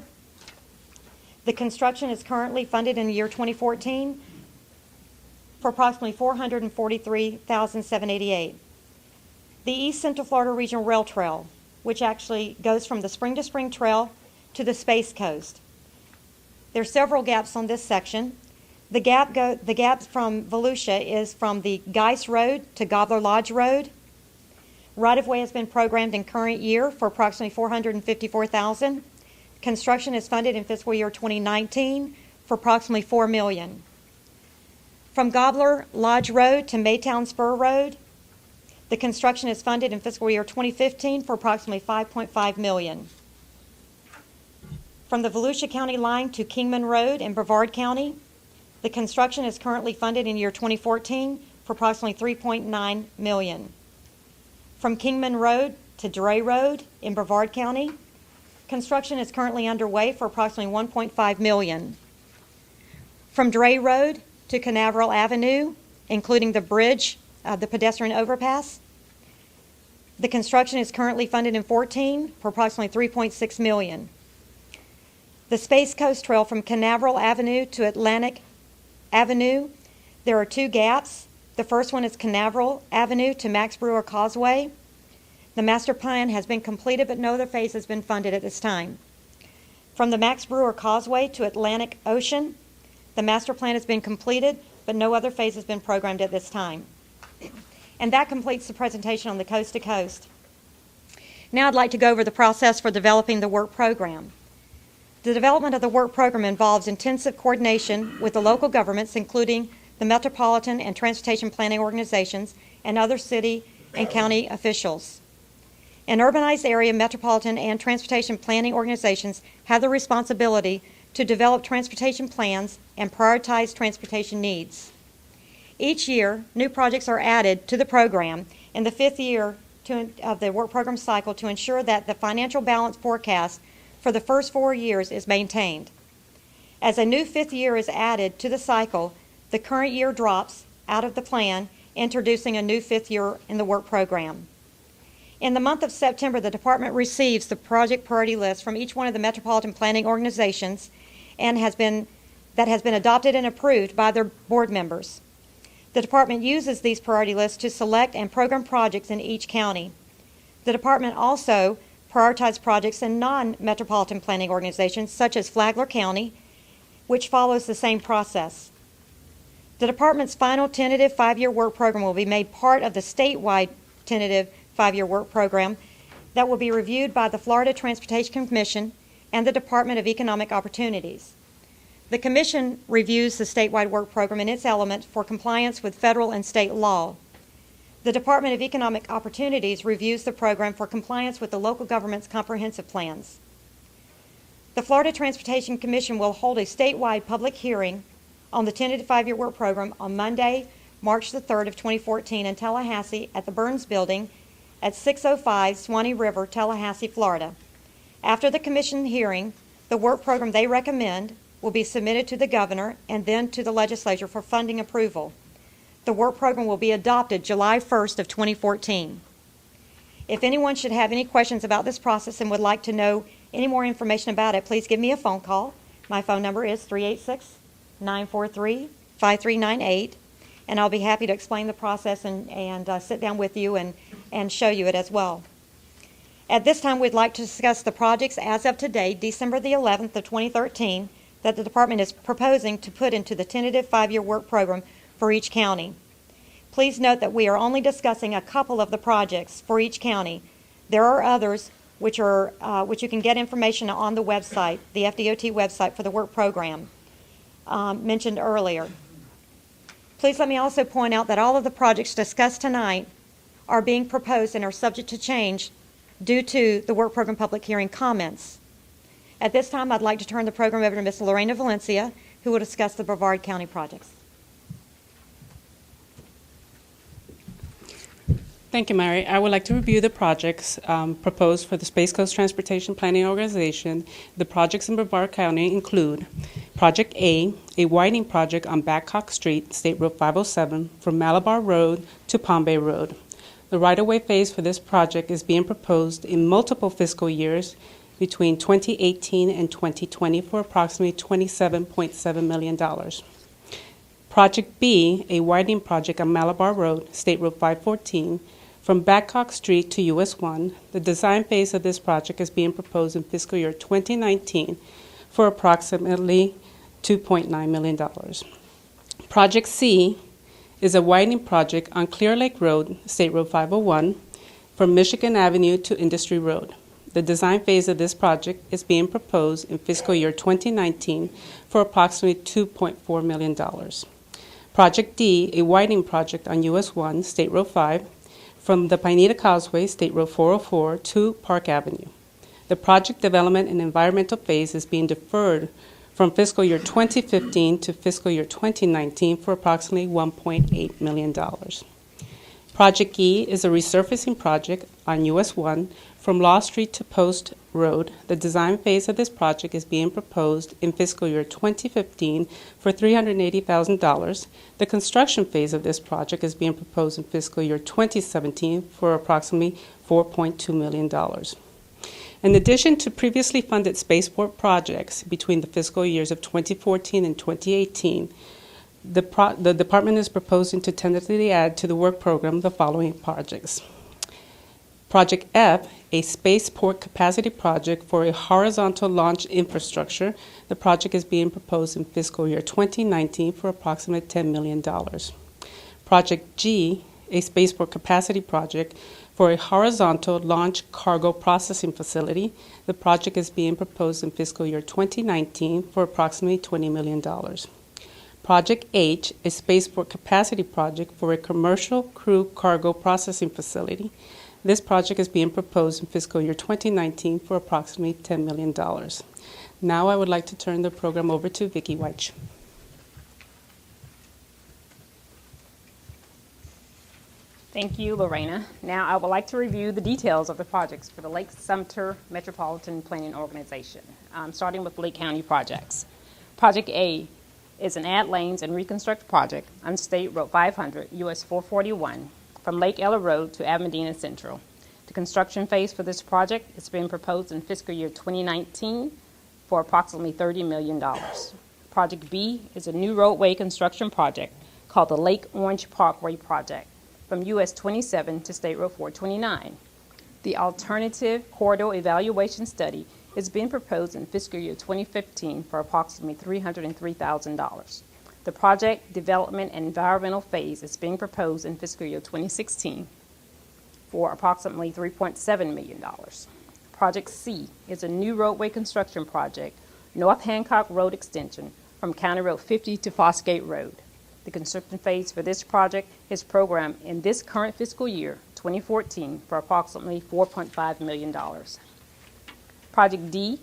The construction is currently funded in the year 2014 for approximately $443,788. The East Central Florida Regional Rail Trail, which actually goes from the Spring to Spring Trail to the Space Coast. There are several gaps on this section. The gap from Volusia is from the Geis Road to Gobbler Lodge Road. Right-of-way has been programmed in current year for approximately $454,000. Construction is funded in fiscal year 2019 for approximately $4 million. From Gobbler Lodge Road to Maytown Spur Road, the construction is funded in fiscal year 2015 for approximately $5.5 million. From the Volusia County line to Kingman Road in Brevard County, the construction is currently funded in year 2014 for approximately $3.9 million. From Kingman Road to Dray Road in Brevard County, construction is currently underway for approximately $1.5 million. From Dray Road to Canaveral Avenue, including the bridge, the pedestrian overpass, the construction is currently funded in 2014 for approximately $3.6 million. The Space Coast Trail from Canaveral Avenue to Atlantic Avenue, there are two gaps. The first one is Canaveral Avenue to Max Brewer Causeway. The master plan has been completed, but no other phase has been funded at this time. From the Max Brewer Causeway to Atlantic Ocean, the master plan has been completed, but no other phase has been programmed at this time. And that completes the presentation on the coast to coast. Now I'd like to go over the process for developing the work program. The development of the work program involves intensive coordination with the local governments, including the metropolitan and transportation planning organizations and other city and county officials. In urbanized area, metropolitan and transportation planning organizations have the responsibility to develop transportation plans and prioritize transportation needs. Each year, new projects are added to the program in the fifth year of the work program cycle to ensure that the financial balance forecast for the first 4 years is maintained. As a new fifth year is added to the cycle, the current year drops out of the plan, introducing a new fifth year in the work program. In the month of September, the department receives the project priority list from each one of the metropolitan planning organizations and that has been adopted and approved by their board members. The department uses these priority lists to select and program projects in each county. The department also prioritizes projects in non-metropolitan planning organizations such as Flagler County, which follows the same process. The department's final tentative 5-year work program will be made part of the statewide tentative 5-year work program that will be reviewed by the Florida Transportation Commission and the Department of Economic Opportunities. The Commission reviews the statewide work program and its elements for compliance with federal and state law. The Department of Economic Opportunities reviews the program for compliance with the local government's comprehensive plans. The Florida Transportation Commission will hold a statewide public hearing on the tentative 5-year work program on Monday, March the 3rd of 2014 in Tallahassee at the Burns Building at 605 Swanee River, Tallahassee, Florida. After the commission hearing, the work program they recommend will be submitted to the governor and then to the legislature for funding approval. The work program will be adopted July 1st of 2014. If anyone should have any questions about this process and would like to know any more information about it, please give me a phone call. My phone number is 386-943-5398, and I'll be happy to explain the process and sit down with you and show you it as well. At this time, we'd like to discuss the projects as of today, December the 11th of 2013, that the department is proposing to put into the tentative 5-year work program for each county. Please note that we are only discussing a couple of the projects for each county. There are others which you can get information on the website, the FDOT website for the work program mentioned earlier. Please let me also point out that all of the projects discussed tonight are being proposed and are subject to change due to the work program public hearing comments. At this time, I'd like to turn the program over to Ms. Lorena Valencia, who will discuss the Brevard County projects. Thank you, Mary. I would like to review the projects proposed for the Space Coast Transportation Planning Organization. The projects in Brevard County include Project A widening project on Babcock Street, State Road 507, from Malabar Road to Palm Bay Road. The right-of-way phase for this project is being proposed in multiple fiscal years between 2018 and 2020 for approximately $27.7 million. Project B, a widening project on Malabar Road, State Road 514, from Babcock Street to US 1. The design phase of this project is being proposed in fiscal year 2019 for approximately $2.9 million. Project C is a widening project on Clear Lake Road, State Road 501, from Michigan Avenue to Industry Road. The design phase of this project is being proposed in fiscal year 2019 for approximately $2.4 million. Project D, a widening project on US 1, State Road 5, from the Pineda Causeway, State Road 404 to Park Avenue. The project development and environmental phase is being deferred from fiscal year 2015 to fiscal year 2019 for approximately $1.8 million. Project E is a resurfacing project on US 1 from Law Street to Post Road. The design phase of this project is being proposed in fiscal year 2015 for $380,000. The construction phase of this project is being proposed in fiscal year 2017 for approximately $4.2 million. In addition to previously funded spaceport projects between the fiscal years of 2014 and 2018, the department is proposing to tentatively add to the work program the following projects. Project F, a spaceport capacity project for a horizontal launch infrastructure. The project is being proposed in fiscal year 2019 for approximately $10 million. Project G, a spaceport capacity project for a horizontal launch cargo processing facility. The project is being proposed in fiscal year 2019 for approximately $20 million. Project H, a spaceport capacity project for a commercial crew cargo processing facility. This project is being proposed in fiscal year 2019 for approximately $10 million. Now I would like to turn the program over to Vicki Weich. Thank you, Lorena. Now I would like to review the details of the projects for the Lake Sumter Metropolitan Planning Organization, starting with Lake County projects. Project A is an add lanes and reconstruct project on State Road 500, US 441, from Lake Ella Road to Amadina Central. The construction phase for this project is being proposed in fiscal year 2019 for approximately $30 million. Project B is a new roadway construction project called the Lake Orange Parkway Project from US 27 to State Road 429. The alternative corridor evaluation study is being proposed in fiscal year 2015 for approximately $303,000. The project development and environmental phase is being proposed in fiscal year 2016 for approximately $3.7 million. Project C is a new roadway construction project, North Hancock Road Extension from County Road 50 to Fosgate Road. The construction phase for this project is programmed in this current fiscal year, 2014, for approximately $4.5 million. Project D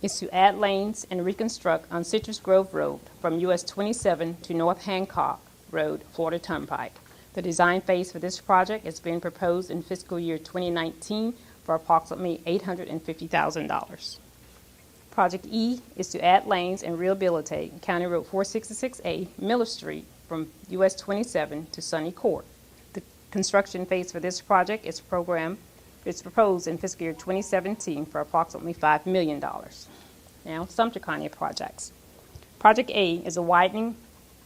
is to add lanes and reconstruct on Citrus Grove Road from US 27 to North Hancock Road, Florida Turnpike. The design phase for this project is being proposed in fiscal year 2019 for approximately $850,000. Project E is to add lanes and rehabilitate County Road 466A, Miller Street, from US 27 to Sunny Court. The construction phase for this project is proposed in fiscal year 2017 for approximately $5 million. Now, Sumter County projects. Project A is a widening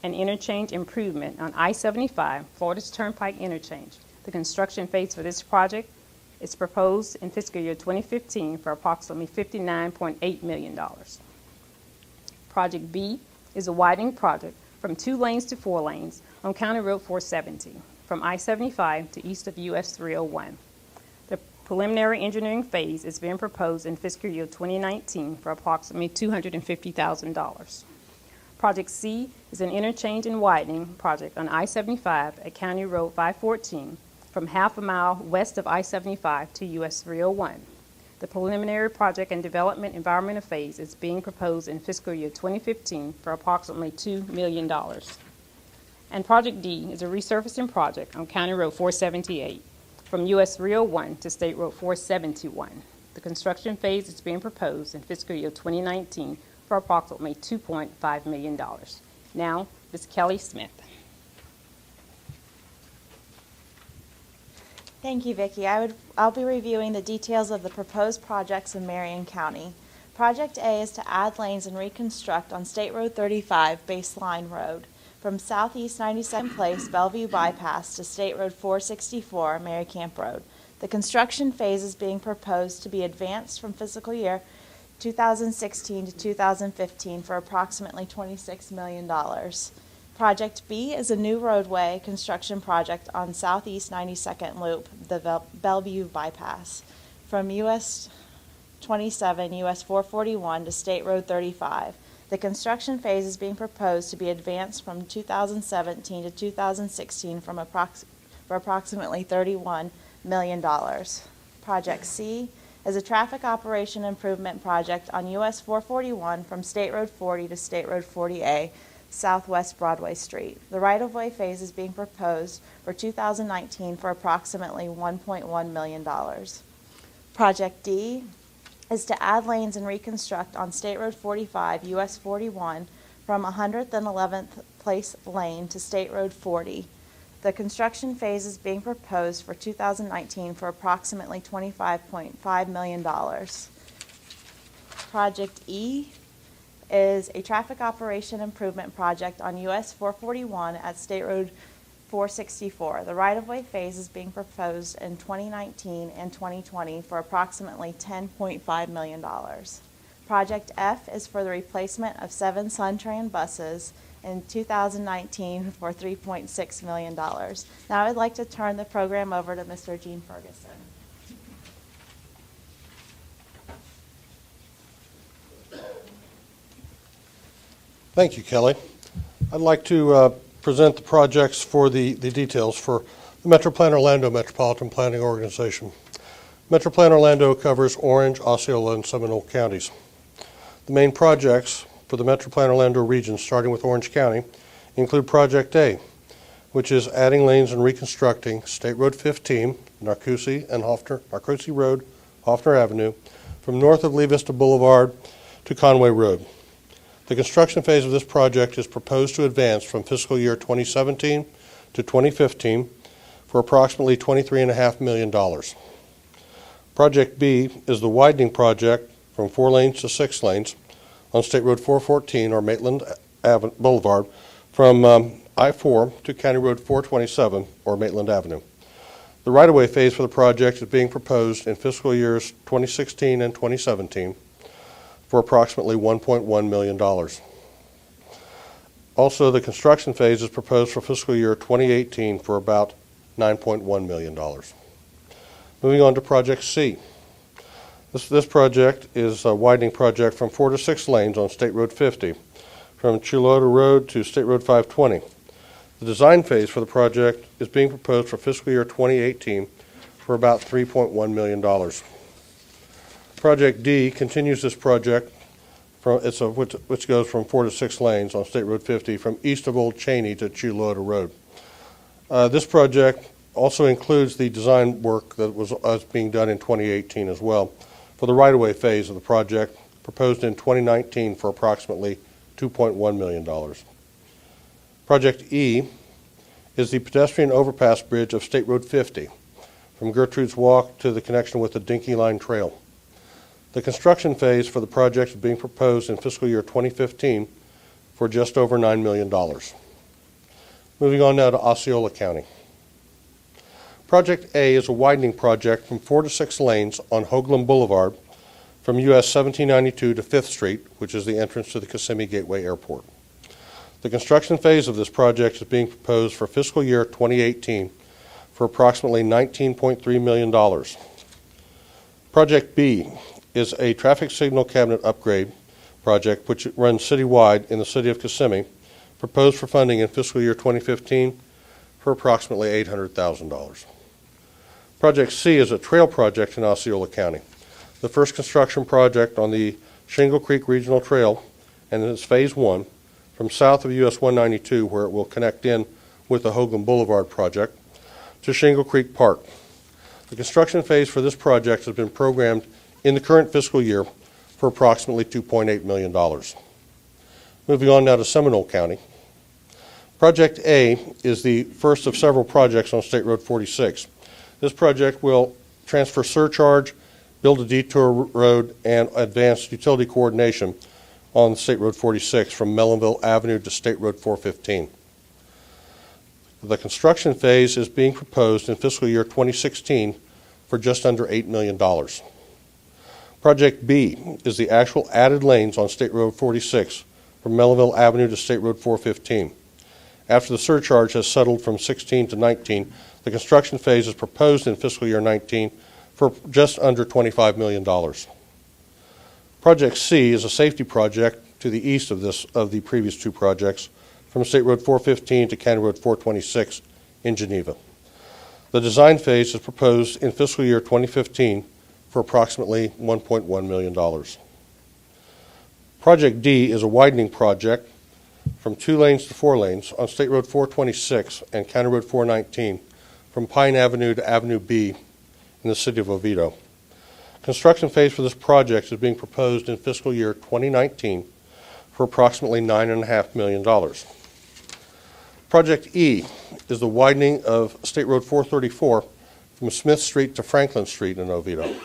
and interchange improvement on I-75, Florida's Turnpike interchange. The construction phase for this project is proposed in fiscal year 2015 for approximately $59.8 million. Project B is a widening project from 2 lanes to 4 lanes on County Road 470 from I-75 to east of US 301. The preliminary engineering phase is being proposed in fiscal year 2019 for approximately $250,000. Project C is an interchange and widening project on I-75 at County Road 514 from half a mile west of I-75 to US 301. The preliminary project and development environmental phase is being proposed in fiscal year 2015 for approximately $2 million. And Project D is a resurfacing project on County Road 478 from US 301 to State Road 471. The construction phase is being proposed in fiscal year 2019 for approximately $2.5 million. Now, Ms. Kelly Smith. Thank you, Vicki. I'll be reviewing the details of the proposed projects in Marion County. Project A is to add lanes and reconstruct on State Road 35, Baseline Road, from Southeast 92nd Place, Bellevue Bypass, to State Road 464, Mary Camp Road. The construction phase is being proposed to be advanced from fiscal year 2016 to 2015 for approximately $26 million. Project B is a new roadway construction project on Southeast 92nd Loop, the Bellevue Bypass, from US 27, US 441 to State Road 35. The construction phase is being proposed to be advanced from 2017 to 2016 for approximately $31 million. Project C is a traffic operation improvement project on US 441 from State Road 40 to State Road 40A, Southwest Broadway Street. The right-of-way phase is being proposed for 2019 for approximately $1.1 million. Project D is to add lanes and reconstruct on State Road 45, US 41, from 100th and 11th Place Lane to State Road 40. The construction phase is being proposed for 2019 for approximately $25.5 million. Project E is a traffic operation improvement project on US 441 at State Road 464. The right-of-way phase is being proposed in 2019 and 2020 for approximately $10.5 million. Project F is for the replacement of 7 SunTran buses in 2019 for $3.6 million. Now I'd like to turn the program over to Mr. Gene Ferguson. Thank you, Kelly. I'd like to present the projects for the details for the MetroPlan Orlando Metropolitan Planning Organization. MetroPlan Orlando covers Orange, Osceola, and Seminole counties. The main projects for the MetroPlan Orlando region, starting with Orange County, include Project A, which is adding lanes and reconstructing State Road 15, Narcoossee and Narcoossee Road, Hoffner Avenue, from north of Lee Vista Boulevard to Conway Road. The construction phase of this project is proposed to advance from fiscal year 2017 to 2015 for approximately $23.5 million. Project B is the widening project from 4 lanes to 6 lanes on State Road 414 or Maitland Boulevard from I-4 to County Road 427 or Maitland Avenue. The right-of-way phase for the project is being proposed in fiscal years 2016 and 2017 for approximately $1.1 million. Also, the construction phase is proposed for fiscal year 2018 for about $9.1 million. Moving on to Project C. This project is a widening project from 4 to 6 lanes on State Road 50, from Chulota Road to State Road 520. The design phase for the project is being proposed for fiscal year 2018 for about $3.1 million. Project D continues this project, which goes from 4 to 6 lanes on State Road 50 from east of Old Cheney to Chulota Road. This project also includes the design work that was being done in 2018 as well for the right-of-way phase of the project, proposed in 2019 for approximately $2.1 million. Project E is the pedestrian overpass bridge of State Road 50 from Gertrude's Walk to the connection with the Dinky Line Trail. The construction phase for the project is being proposed in fiscal year 2015 for just over $9 million. Moving on now to Osceola County. Project A is a widening project from 4 to 6 lanes on Hoagland Boulevard from US 1792 to 5th Street, which is the entrance to the Kissimmee Gateway Airport. The construction phase of this project is being proposed for fiscal year 2018 for approximately $19.3 million. Project B is a traffic signal cabinet upgrade project which runs citywide in the city of Kissimmee, proposed for funding in fiscal year 2015 for approximately $800,000. Project C is a trail project in Osceola County, the first construction project on the Shingle Creek Regional Trail, and it's phase 1 from south of US 192, where it will connect in with the Hoagland Boulevard project, to Shingle Creek Park. The construction phase for this project has been programmed in the current fiscal year for approximately $2.8 million. Moving on now to Seminole County. Project A is the first of several projects on State Road 46. This project will transfer surcharge, build a detour road, and advance utility coordination on State Road 46 from Mellonville Avenue to State Road 415. The construction phase is being proposed in fiscal year 2016 for just under $8 million. Project B is the actual added lanes on State Road 46 from Mellonville Avenue to State Road 415. After the surcharge has settled from 16 to 19, the construction phase is proposed in fiscal year 19 for just under $25 million. Project C is a safety project to the east of the previous 2 projects from State Road 415 to County Road 426 in Geneva. The design phase is proposed in fiscal year 2015 for approximately $1.1 million. Project D is a widening project from 2 lanes to 4 lanes on State Road 426 and County Road 419 from Pine Avenue to Avenue B in the city of Oviedo. Construction phase for this project is being proposed in fiscal year 2019 for approximately $9.5 million. Project E is the widening of State Road 434 from Smith Street to Franklin Street in Oviedo.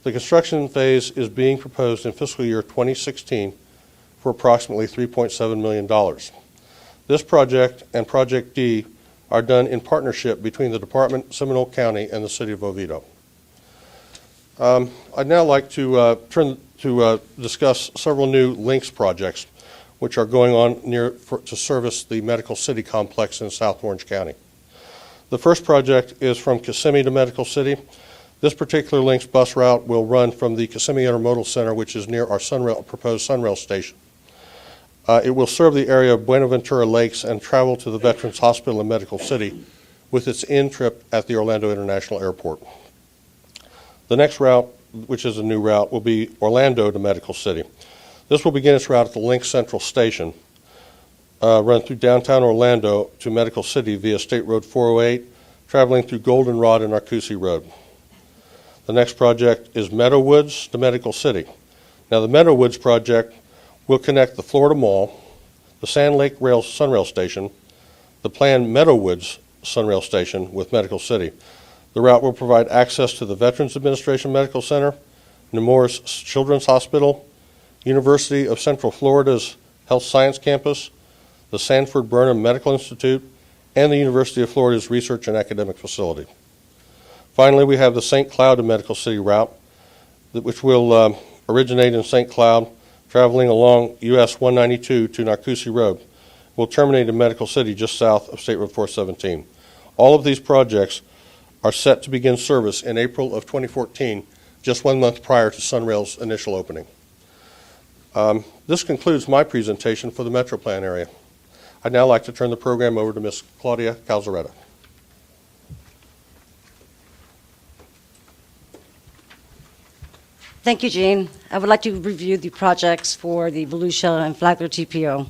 The construction phase is being proposed in fiscal year 2016 for approximately $3.7 million. This project and Project D are done in partnership between the Department, Seminole County, and the City of Oviedo. I'd now like to discuss several new links projects. which are going on to service the Medical City complex in South Orange County. The first project is from Kissimmee to Medical City. This particular Lynx bus route will run from the Kissimmee Intermodal Center, which is near our proposed Sunrail station. It will serve the area of Buenaventura Lakes and travel to the Veterans Hospital in Medical City with its in-trip at the Orlando International Airport. The next route, which is a new route, will be Orlando to Medical City. This will begin its route at the Lynx Central Station, run through downtown Orlando to Medical City via State Road 408, traveling through Goldenrod and Arcousie Road. The next project is Meadowwoods to Medical City. Now, the Meadowwoods project will connect the Florida Mall, the Sand Lake Sunrail Station, the planned Meadowwoods Sunrail Station with Medical City. The route will provide access to the Veterans Administration Medical Center, Nemours Children's Hospital, University of Central Florida's Health Science Campus, the Sanford Burnham Medical Institute, and the University of Florida's Research and Academic Facility. Finally, we have the St. Cloud to Medical City route, which will originate in St. Cloud, traveling along US 192 to Narcousie Road. Will terminate in Medical City just south of State Road 417. All of these projects are set to begin service in April of 2014, just 1 month prior to Sunrail's initial opening. This concludes my presentation for the Metro Plan area. I'd now like to turn the program over to Ms. Claudia Calzaretta. Thank you, Gene. I would like to review the projects for the Volusia and Flagler TPO.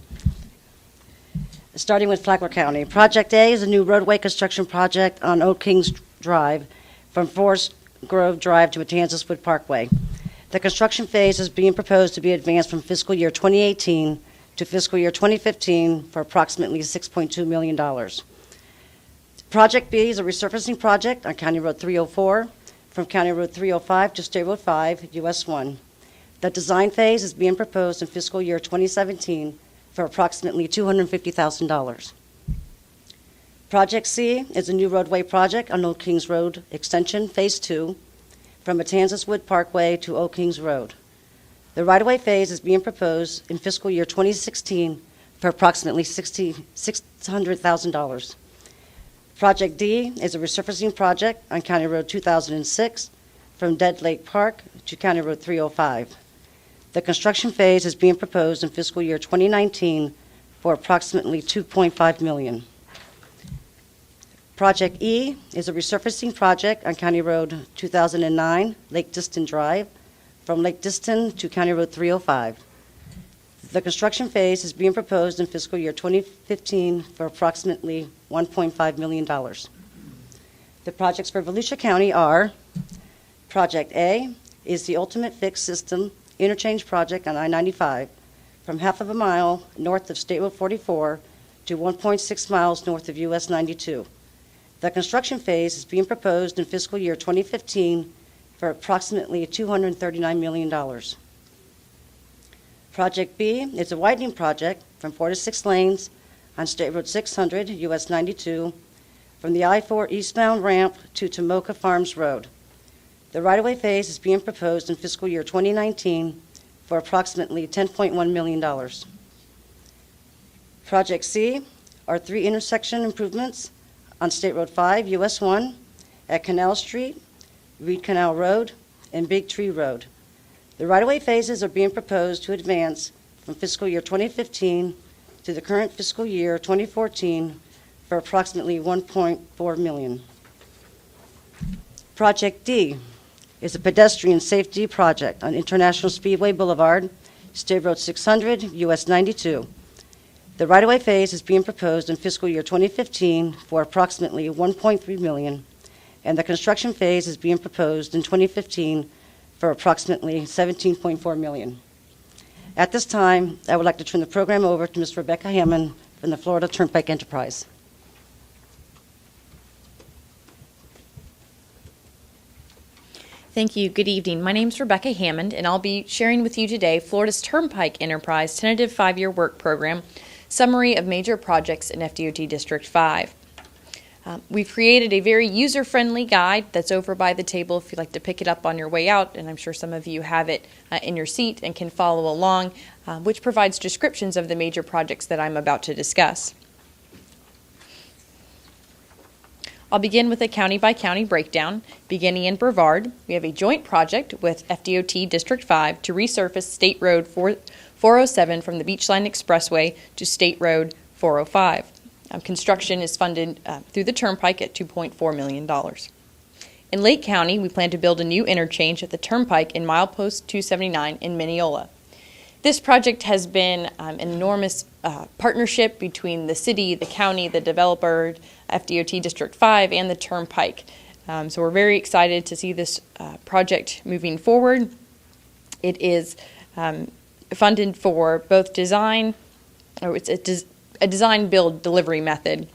Starting with Flagler County. Project A is a new roadway construction project on Old Kings Drive from Forest Grove Drive to Matanzas Wood Parkway. The construction phase is being proposed to be advanced from fiscal year 2018 to fiscal year 2015 for approximately $6.2 million. Project B is a resurfacing project on County Road 304 from County Road 305 to State Road 5, US 1. The design phase is being proposed in fiscal year 2017 for approximately $250,000. Project C is a new roadway project on Old Kings Road Extension Phase 2 from Matanzas Wood Parkway to Old Kings Road. The right-of-way phase is being proposed in fiscal year 2016 for approximately $600,000. Project D is a resurfacing project on County Road 2006 from Dead Lake Park to County Road 305. The construction phase is being proposed in fiscal year 2019 for approximately $2.5 million. Project E is a resurfacing project on County Road 2009, Lake Diston Drive, from Lake Diston to County Road 305. The construction phase is being proposed in fiscal year 2015 for approximately $1.5 million. The projects for Volusia County are: Project A is the Ultimate Fix System interchange project on I-95 from half of a mile north of State Road 44 to 1.6 miles north of US 92. The construction phase is being proposed in fiscal year 2015 for approximately $239 million. Project B is a widening project from 4 to 6 lanes on State Road 600, US 92, from the I-4 eastbound ramp to Tomoka Farms Road. The right-of-way phase is being proposed in fiscal year 2019 for approximately $10.1 million. Project C are 3 intersection improvements on State Road 5, US 1, at Canal Street, Reed Canal Road, and Big Tree Road. The right-of-way phases are being proposed to advance from fiscal year 2015 to the current fiscal year 2014 for approximately $1.4 million. Project D is a pedestrian safety project on International Speedway Boulevard, State Road 600, US 92. The right-of-way phase is being proposed in fiscal year 2015 for approximately $1.3 million, and the construction phase is being proposed in 2015 for approximately $17.4 million. At this time, I would like to turn the program over to Ms. Rebecca Hammond from the Florida Turnpike Enterprise. Thank you. Good evening. My name is Rebecca Hammond, and I'll be sharing with you today Florida's Turnpike Enterprise Tentative 5-Year Work Program, Summary of Major Projects in FDOT District 5. We've created a very user-friendly guide that's over by the table if you'd like to pick it up on your way out, and I'm sure some of you have it in your seat and can follow along, which provides descriptions of the major projects that I'm about to discuss. I'll begin with a county-by-county breakdown. Beginning in Brevard, we have a joint project with FDOT District 5 to resurface State Road 407 from the Beachline Expressway to State Road 405. Construction is funded through the Turnpike at $2.4 million. In Lake County, we plan to build a new interchange at the Turnpike in milepost 279 in Mineola. This project has been an enormous partnership between the city, the county, the developer, FDOT District 5, and the Turnpike. So we're very excited to see this project moving forward. It is funded for both design, or it's a design build delivery method.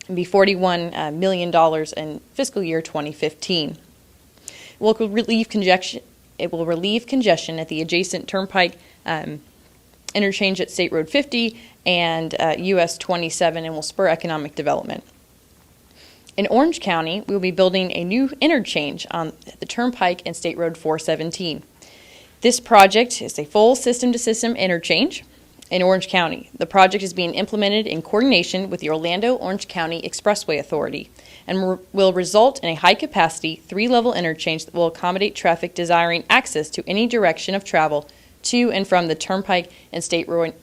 It'll be $41 million in fiscal year 2015. It will relieve congestion at the adjacent Turnpike interchange at State Road 50 and US 27 and will spur economic development. In Orange County, we will be building a new interchange on the Turnpike and State Road 417. This project is a full system-to-system interchange in Orange County. The project is being implemented in coordination with the Orlando-Orange County Expressway Authority and will result in a high-capacity, 3-level interchange that will accommodate traffic desiring access to any direction of travel to and from the Turnpike and State Road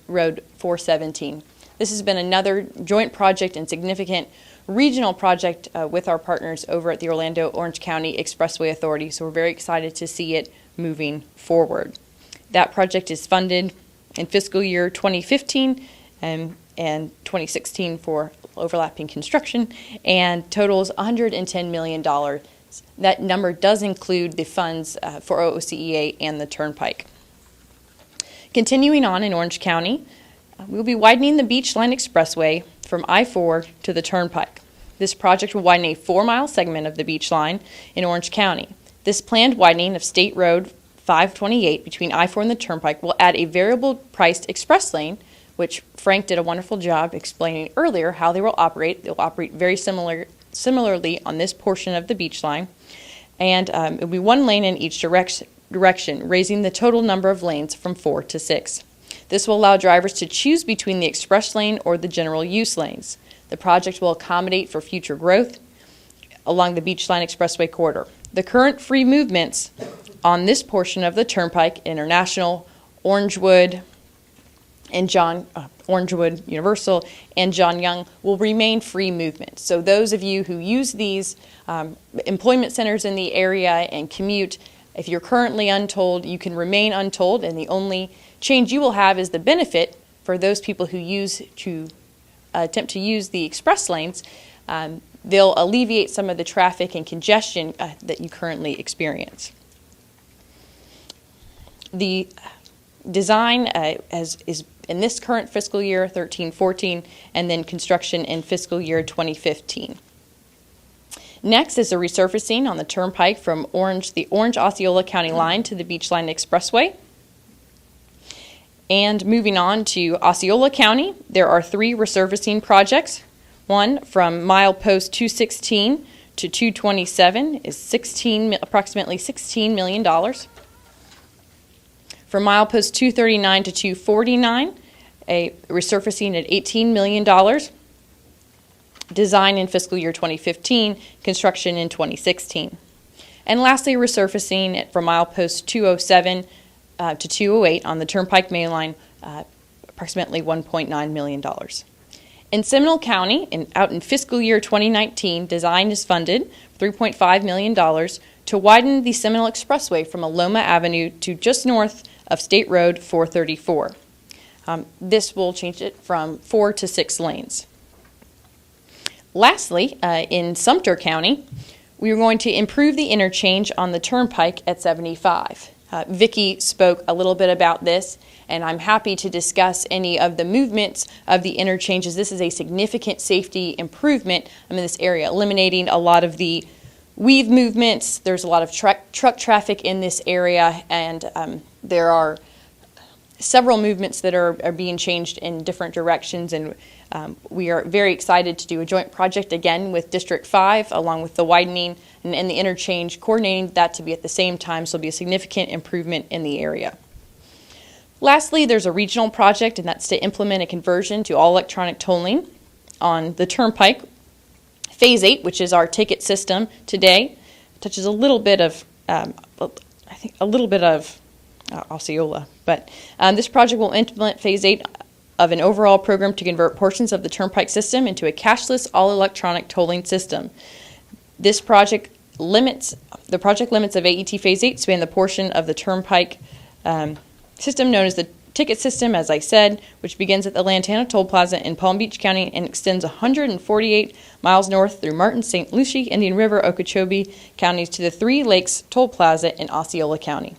417. This has been another joint project and significant regional project with our partners over at the Orlando-Orange County Expressway Authority, so we're very excited to see it moving forward. That project is funded in fiscal year 2015 and 2016 for overlapping construction and totals $110 million. That number does include the funds for OOCEA and the Turnpike. Continuing on in Orange County, we'll be widening the Beachline Expressway from I-4 to the Turnpike. This project will widen a 4-mile segment of the Beachline in Orange County. This planned widening of State Road 528 between I-4 and the Turnpike will add a variable-priced express lane, which Frank did a wonderful job explaining earlier how they will operate. They'll operate very similarly on this portion of the Beachline, and it will be 1 lane in each direction, raising the total number of lanes from 4 to 6. This will allow drivers to choose between the express lane or the general use lanes. The project will accommodate for future growth along the Beachline Expressway corridor. The current free movements on this portion of the Turnpike, International, Orangewood, and Orangewood Universal, and John Young, will remain free movement. So those of you who use these employment centers in the area and commute, if you're currently untolled, you can remain untolled, and the only change you will have is the benefit for those people who attempt to use the express lanes. They'll alleviate some of the traffic and congestion that you currently experience. The design is in this current fiscal year, 13-14, and then construction in fiscal year 2015. Next is the resurfacing on the Turnpike from the Orange-Osceola County line to the Beachline Expressway. And moving on to Osceola County, there are 3 resurfacing projects. One from milepost 216 to 227 is approximately $16 million. From milepost 239 to 249, a resurfacing at $18 million. Design in fiscal year 2015, construction in 2016. And lastly, resurfacing from milepost 207 to 208 on the Turnpike main line, approximately $1.9 million. In Seminole County, out in fiscal year 2019, design is funded $3.5 million to widen the Seminole Expressway from Aloma Avenue to just north of State Road 434. This will change it from 4 to 6 lanes. Lastly, in Sumter County, we are going to improve the interchange on the Turnpike at 75. Vicki spoke a little bit about this, and I'm happy to discuss any of the movements of the interchanges. This is a significant safety improvement in this area, eliminating a lot of the weave movements. There's a lot of truck traffic in this area, and there are several movements that are being changed in different directions, and we are very excited to do a joint project again with District 5, along with the widening and the interchange, coordinating that to be at the same time, so it'll be a significant improvement in the area. Lastly, there's a regional project, and that's to implement a conversion to all electronic tolling on the Turnpike. Phase 8, which is our ticket system today, touches a little bit of, Osceola. But this project will implement Phase 8 of an overall program to convert portions of the Turnpike system into a cashless, all-electronic tolling system. This project limits of AET Phase 8 span the portion of the Turnpike system known as the ticket system, as I said, which begins at the Lantana Toll Plaza in Palm Beach County and extends 148 miles north through Martin, St. Lucie, Indian River, Okeechobee counties to the Three Lakes Toll Plaza in Osceola County.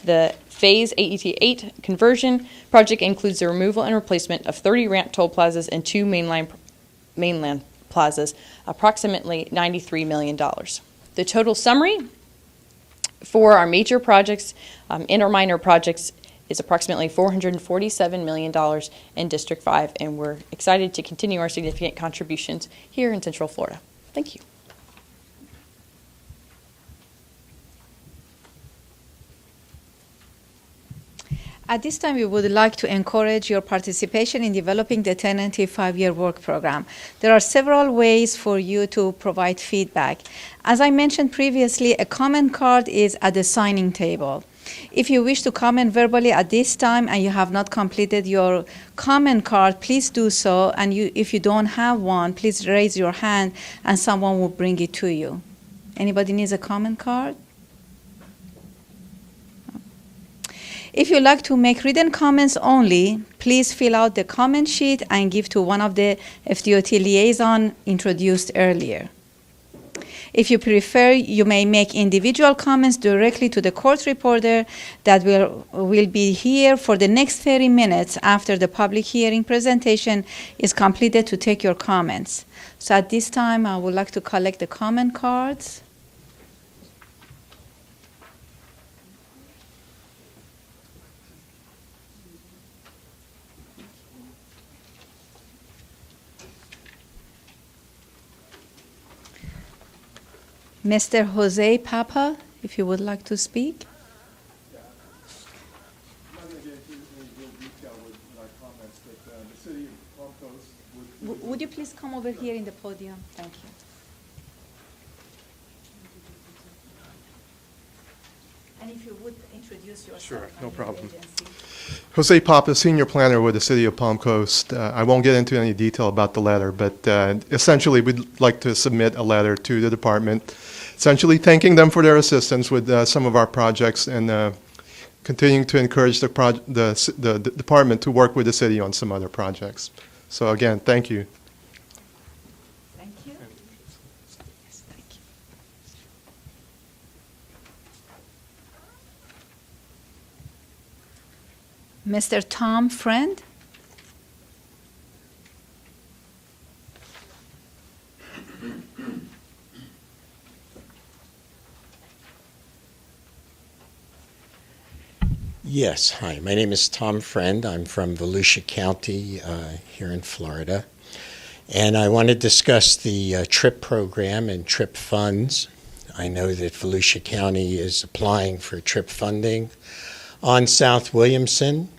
The Phase AET 8 conversion project includes the removal and replacement of 30 ramp toll plazas and 2 mainland plazas, approximately $93 million. The total summary for our major projects and our minor projects is approximately $447 million in District 5, and we're excited to continue our significant contributions here in Central Florida. Thank you. At this time, we would like to encourage your participation in developing the tentative 5-year work program. There are several ways for you to provide feedback. As I mentioned previously, a comment card is at the signing table. If you wish to comment verbally at this time and you have not completed your comment card, please do so. And if you don't have one, please raise your hand and someone will bring it to you. Anybody needs a comment card? If you'd like to make written comments only, please fill out the comment sheet and give to one of the FDOT liaison introduced earlier. If you prefer, you may make individual comments directly to the court reporter that will be here for the next 30 minutes after the public hearing presentation is completed to take your comments. So at this time, I would like to collect the comment cards. Mr. Jose Papa, if you would like to speak. I'm not going to get into any real detail with my comments, but the city of Palm Coast Would you please come over here in the podium? Thank you. And if you would introduce yourself. Sure, no and your problem. agency. Jose Papa, Senior Planner with the City of Palm Coast. I won't get into any detail about the letter, but essentially we'd like to submit a letter to the department, essentially thanking them for their assistance with some of our projects and continuing to encourage the department to work with the city on some other projects. So again, thank you. Thank you. Yes, thank you. Mr. Tom Friend. Yes, hi. My name is Tom Friend. I'm from Volusia County here in Florida. And I want to discuss the TRIP program and TRIP funds. I know that Volusia County is applying for TRIP funding on South Williamson.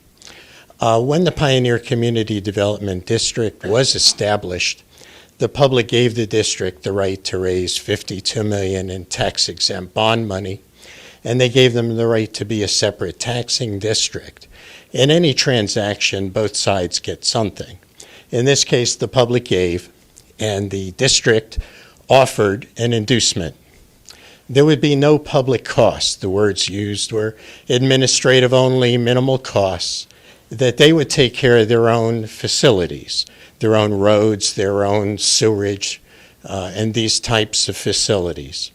When the Pioneer Community Development District was established, the public gave the district the right to raise $52 million in tax-exempt bond money, and they gave them the right to be a separate taxing district. In any transaction, both sides get something. In this case, the public gave, and the district offered an inducement. There would be no public costs. The words used were administrative only, minimal costs, that they would take care of their own facilities, their own roads, their own sewerage, and these types of facilities.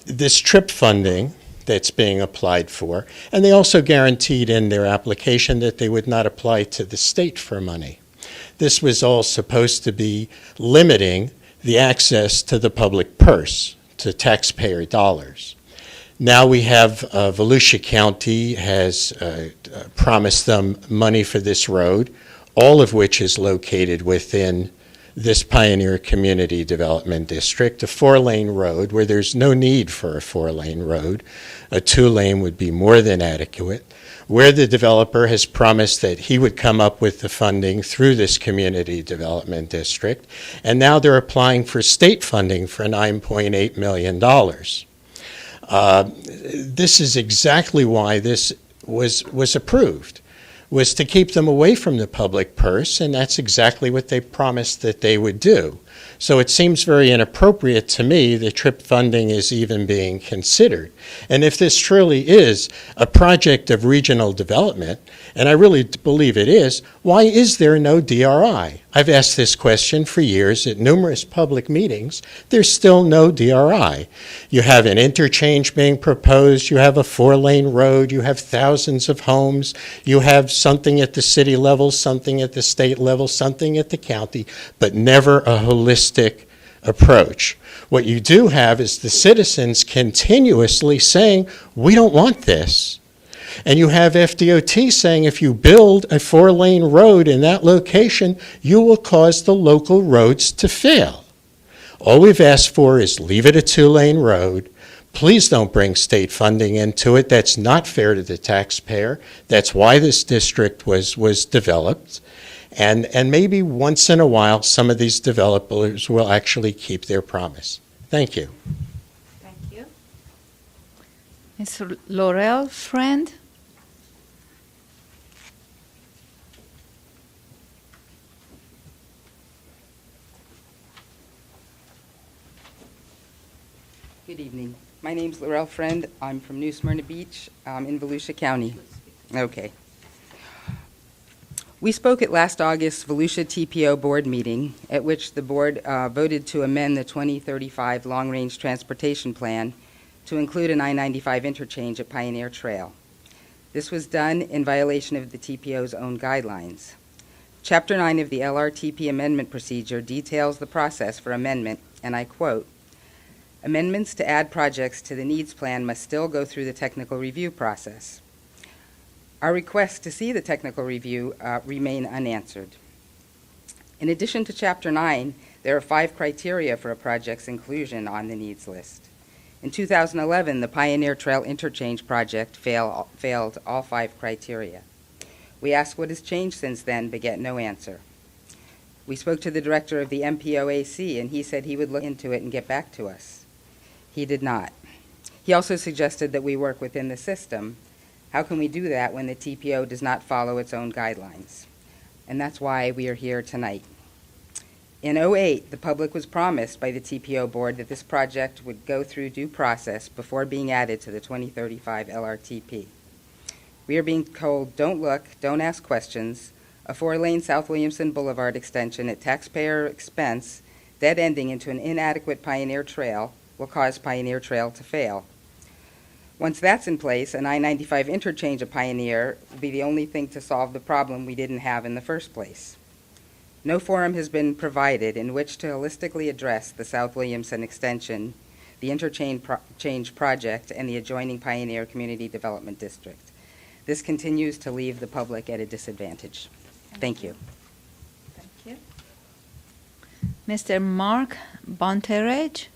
This TRIP funding that's being applied for, and they also guaranteed in their application that they would not apply to the state for money. This was all supposed to be limiting the access to the public purse, to taxpayer dollars. Now we have Volusia County has promised them money for this road, all of which is located within this Pioneer Community Development District, a 4-lane road where there's no need for a 4-lane road. A 2-lane would be more than adequate, where the developer has promised that he would come up with the funding through this Community Development District, and now they're applying for state funding for $9.8 million. This is exactly why this was approved, was to keep them away from the public purse, and that's exactly what they promised that they would do. So it seems very inappropriate to me that TRIP funding is even being considered. And if this truly is a project of regional development, and I really believe it is, why is there no DRI? I've asked this question for years at numerous public meetings. There's still no DRI. You have an interchange being proposed, you have a 4-lane road, you have thousands of homes, you have something at the city level, something at the state level, something at the county, but never a holistic approach. What you do have is the citizens continuously saying, we don't want this. And you have FDOT saying if you build a 4-lane road in that location, you will cause the local roads to fail. All we've asked for is leave it a 2-lane road. Please don't bring state funding into it. That's not fair to the taxpayer. That's why this district was developed. And maybe once in a while, some of these developers will actually keep their promise. Thank you. Thank you. Ms. Laurel Friend. Good evening. My name's Laurel Friend. I'm from New Smyrna Beach in Volusia County. Okay. We spoke at last August's Volusia TPO board meeting, at which the board voted to amend the 2035 Long-Range Transportation Plan to include an I-95 interchange at Pioneer Trail. This was done in violation of the TPO's own guidelines. Chapter 9 of the LRTP amendment procedure details the process for amendment, and I quote, "Amendments to add projects to the needs plan must still go through the technical review process. Our requests to see the technical review remain unanswered. In addition to Chapter 9, there are 5 criteria for a project's inclusion on the needs list. In 2011, the Pioneer Trail Interchange project failed all 5 criteria. We asked what has changed since then, but get no answer. We spoke to the director of the MPOAC, and he said he would look into it and get back to us. He did not. He also suggested that we work within the system. How can we do that when the TPO does not follow its own guidelines? And that's why we are here tonight. In 2008, the public was promised by the TPO board that this project would go through due process before being added to the 2035 LRTP. We are being told, don't look, don't ask questions. A 4-lane South Williamson Boulevard extension at taxpayer expense, dead-ending into an inadequate Pioneer Trail, will cause Pioneer Trail to fail. Once that's in place, an I-95 interchange at Pioneer will be the only thing to solve the problem we didn't have in the first place. No forum has been provided in which to holistically address the South Williamson extension, the interchange project, and the adjoining Pioneer Community Development District. This continues to leave the public at a disadvantage. Thank you. Thank you. Mr. Mark Bonterage.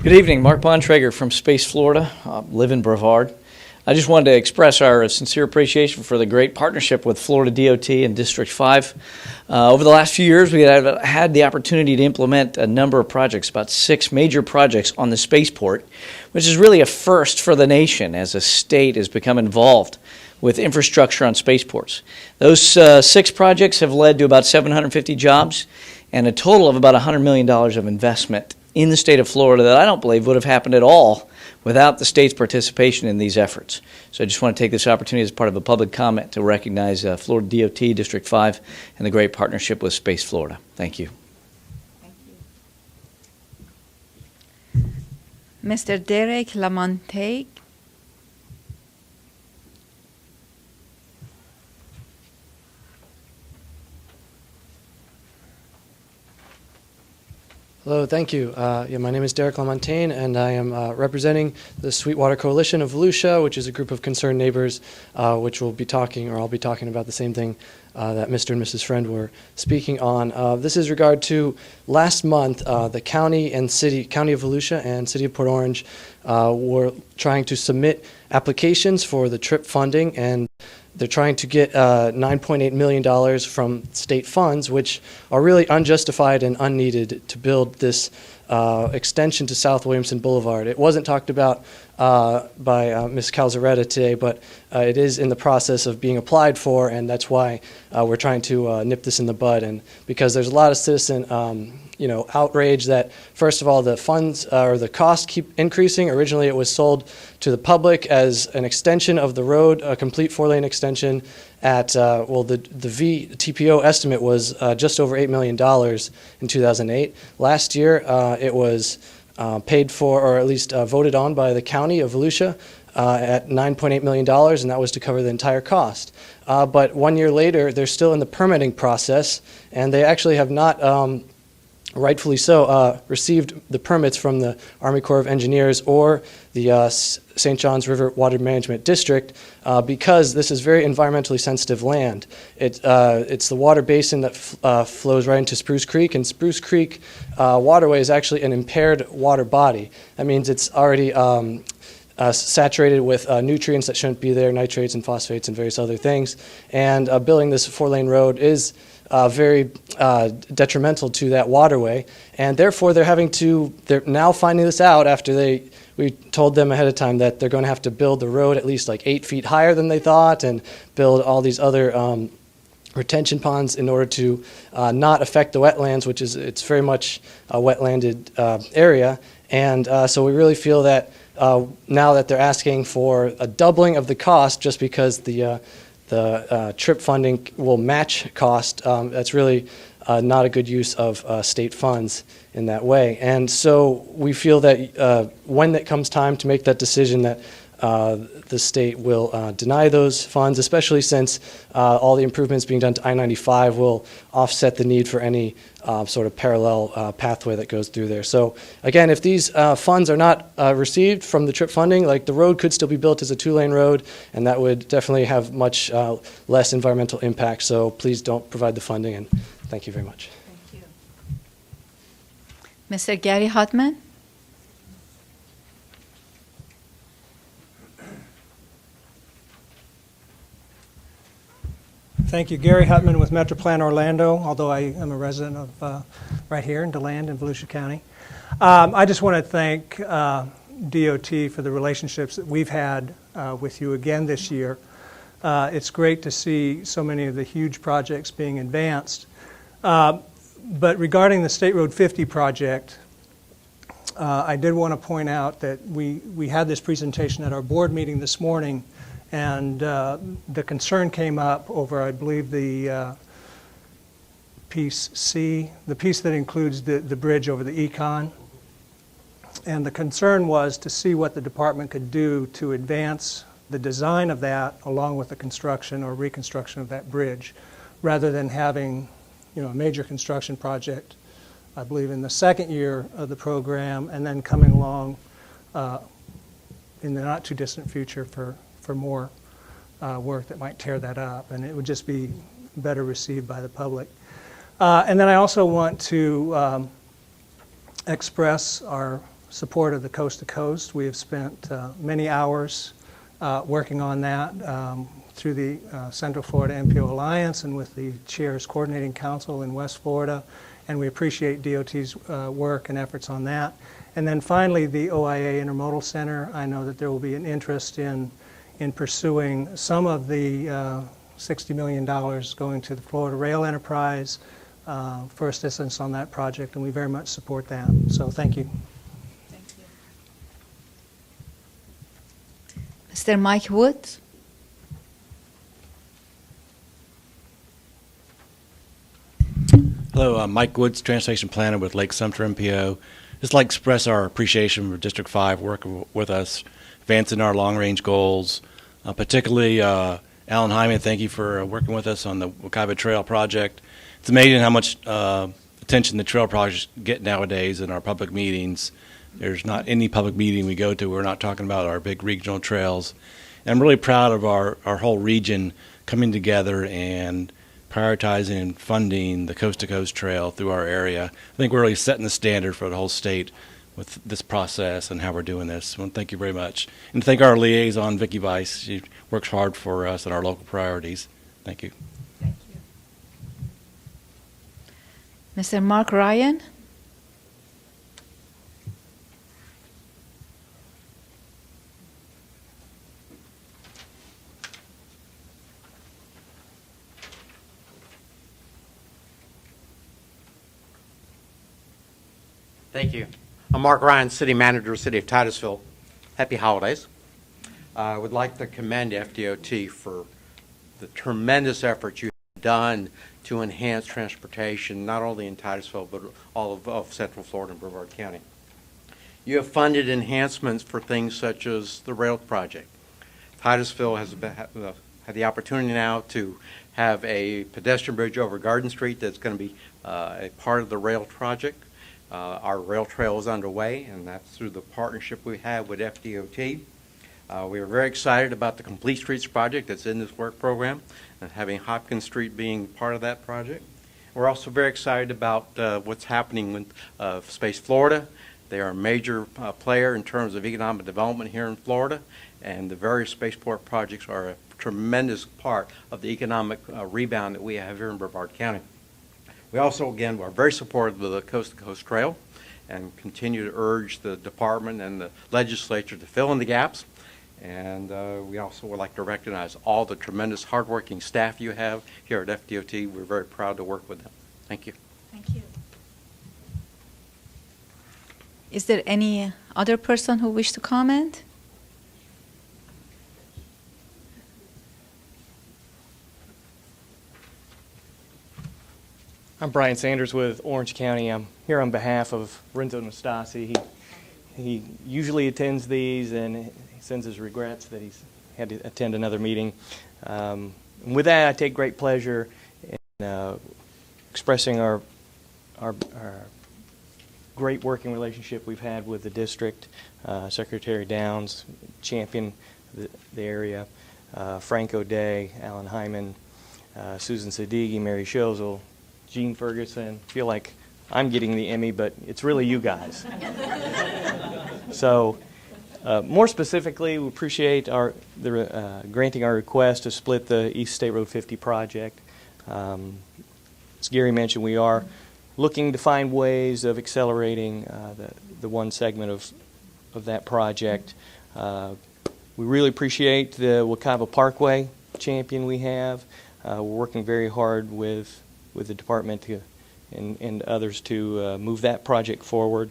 Good evening, Mark Bontrager from Space, Florida. Live in Brevard. I just wanted to express our sincere appreciation for the great partnership with Florida DOT and District 5. Over the last few years, we have had the opportunity to implement a number of projects, about 6 major projects on the spaceport, which is really a first for the nation as a state has become involved with infrastructure on spaceports. Those 6 projects have led to about 750 jobs and a total of about $100 million of investment in the state of Florida that I don't believe would have happened at all without the state's participation in these efforts. So I just want to take this opportunity as part of a public comment to recognize Florida DOT, District 5, and the great partnership with Space Florida. Thank you. Thank you. Mr. Derek Lamontague. Hello, thank you. My name is Derek Lamontagne, and I am representing the Sweetwater Coalition of Volusia, which is a group of concerned neighbors, which will be talking, or I'll be talking about the same thing that Mr. and Mrs. Friend were speaking on. This is regard to last month, the county of Volusia and city of Port Orange were trying to submit applications for the TRIP funding, and they're trying to get $9.8 million from state funds, which are really unjustified and unneeded to build this extension to South Williamson Boulevard. It wasn't talked about by Ms. Calzaretta today, but it is in the process of being applied for, and that's why we're trying to nip this in the bud. And because there's a lot of citizen outrage that, first of all, the funds or the costs keep increasing. Originally, it was sold to the public as an extension of the road, a complete 4-lane extension at, the TPO estimate was just over $8 million in 2008. Last year, it was paid for, or at least voted on by the county of Volusia at $9.8 million, and that was to cover the entire cost. But 1 year later, they're still in the permitting process, and they actually have not rightfully so, received the permits from the Army Corps of Engineers or the St. Johns River Water Management District because this is very environmentally sensitive land. It's the water basin that flows right into Spruce Creek, and Spruce Creek waterway is actually an impaired water body. That means it's already saturated with nutrients that shouldn't be there, nitrates and phosphates and various other things. And building this 4-lane road is very detrimental to that waterway, and therefore they're now finding this out after we told them ahead of time that they're going to have to build the road at least like 8 feet higher than they thought, and build all these other retention ponds in order to not affect the wetlands, which is it's very much a wetlanded area. And so we really feel that now that they're asking for a doubling of the cost just because the TRIP funding will match cost, that's really not a good use of state funds in that way. And so we feel that when it comes time to make that decision, that the state will deny those funds, especially since all the improvements being done to I-95 will offset the need for any sort of parallel pathway that goes through there. So again, if these funds are not received from the TRIP funding, like the road could still be built as a 2-lane road, and that would definitely have much less environmental impact. So please don't provide the funding, and thank you very much. Thank you. Mr. Gary Hartman? Thank you. Gary Hutman with Metroplan Orlando, although I am a resident of right here in DeLand in Volusia County. I just want to thank DOT for the relationships that we've had with you again this year. It's great to see so many of the huge projects being advanced. But regarding the State Road 50 project, I did want to point out that we had this presentation at our board meeting this morning, and the concern came up over, I believe, the piece C, the piece that includes the bridge over the Econ. And the concern was to see what the department could do to advance the design of that along with the construction or reconstruction of that bridge, rather than having a major construction project, I believe, in the second year of the program, and then coming along in the not too distant future for more work that might tear that up, and it would just be better received by the public. And then I also want to express our support of the Coast to Coast. We have spent many hours working on that through the Central Florida MPO Alliance and with the Chair's Coordinating Council in West Florida, and we appreciate DOT's work and efforts on that. And then finally, the OIA Intermodal Center. I know that there will be an interest in pursuing some of the $60 million going to the Florida Rail Enterprise for assistance on that project, and we very much support that. So thank you. Thank you. Mr. Mike Woods? Hello, I'm Mike Woods, Transportation Planner with Lake Sumter MPO. Just like to express our appreciation for District 5 working with us, advancing our long-range goals. Particularly, Alan Hyman, thank you for working with us on the Wakaiba Trail project. It's amazing how much attention attention the trail projects get nowadays in our public meetings. There's not any public meeting we go to we're not talking about our big regional trails. And I'm really proud of our whole region coming together and prioritizing and funding the Coast to Coast Trail through our area. I think we're really setting the standard for the whole state with this process and how we're doing this. I want to thank you very much. And thank our liaison, Vicki Weiss. She works hard for us and our local priorities. Thank you. Thank you. Mr. Mark Ryan? Thank you. I'm Mark Ryan, City Manager, City of Titusville. Happy holidays. I would like to commend FDOT for the tremendous effort you've done to enhance transportation, not only in Titusville, but all of Central Florida and Brevard County. You have funded enhancements for things such as the rail project. Titusville has had the opportunity now to have a pedestrian bridge over Garden Street that's going to be a part of the rail project. Our rail trail is underway, and that's through the partnership we have with FDOT. We are very excited about the Complete Streets project that's in this work program, and having Hopkins Street being part of that project. We're also very excited about what's happening with Space Florida. They are a major player in terms of economic development here in Florida, and the various spaceport projects are a tremendous part of the economic rebound that we have here in Brevard County. We also, again, are very supportive of the Coast to Coast Trail and continue to urge the department and the legislature to fill in the gaps. And we also would like to recognize all the tremendous hardworking staff you have here at FDOT. We're very proud to work with them. Thank you. Thank you. Is there any other person who wish to comment? I'm Brian Sanders with Orange County. I'm here on behalf of Renzo Nastasi. He usually attends these, and he sends his regrets that he's had to attend another meeting. And with that, I take great pleasure in expressing our great working relationship we've had with the district. Secretary Downs championed the area. Frank O'Day, Alan Hyman, Susan Sadeghi, Mary Shozel, Gene Ferguson. Feel like I'm getting the Emmy, but it's really you guys. So, more specifically, we appreciate granting our request to split the East State Road 50 project. As Gary mentioned, we are looking to find ways of accelerating the one segment of that project. We really appreciate the Wekiva Parkway champion we have. We're working very hard with the department and others to move that project forward.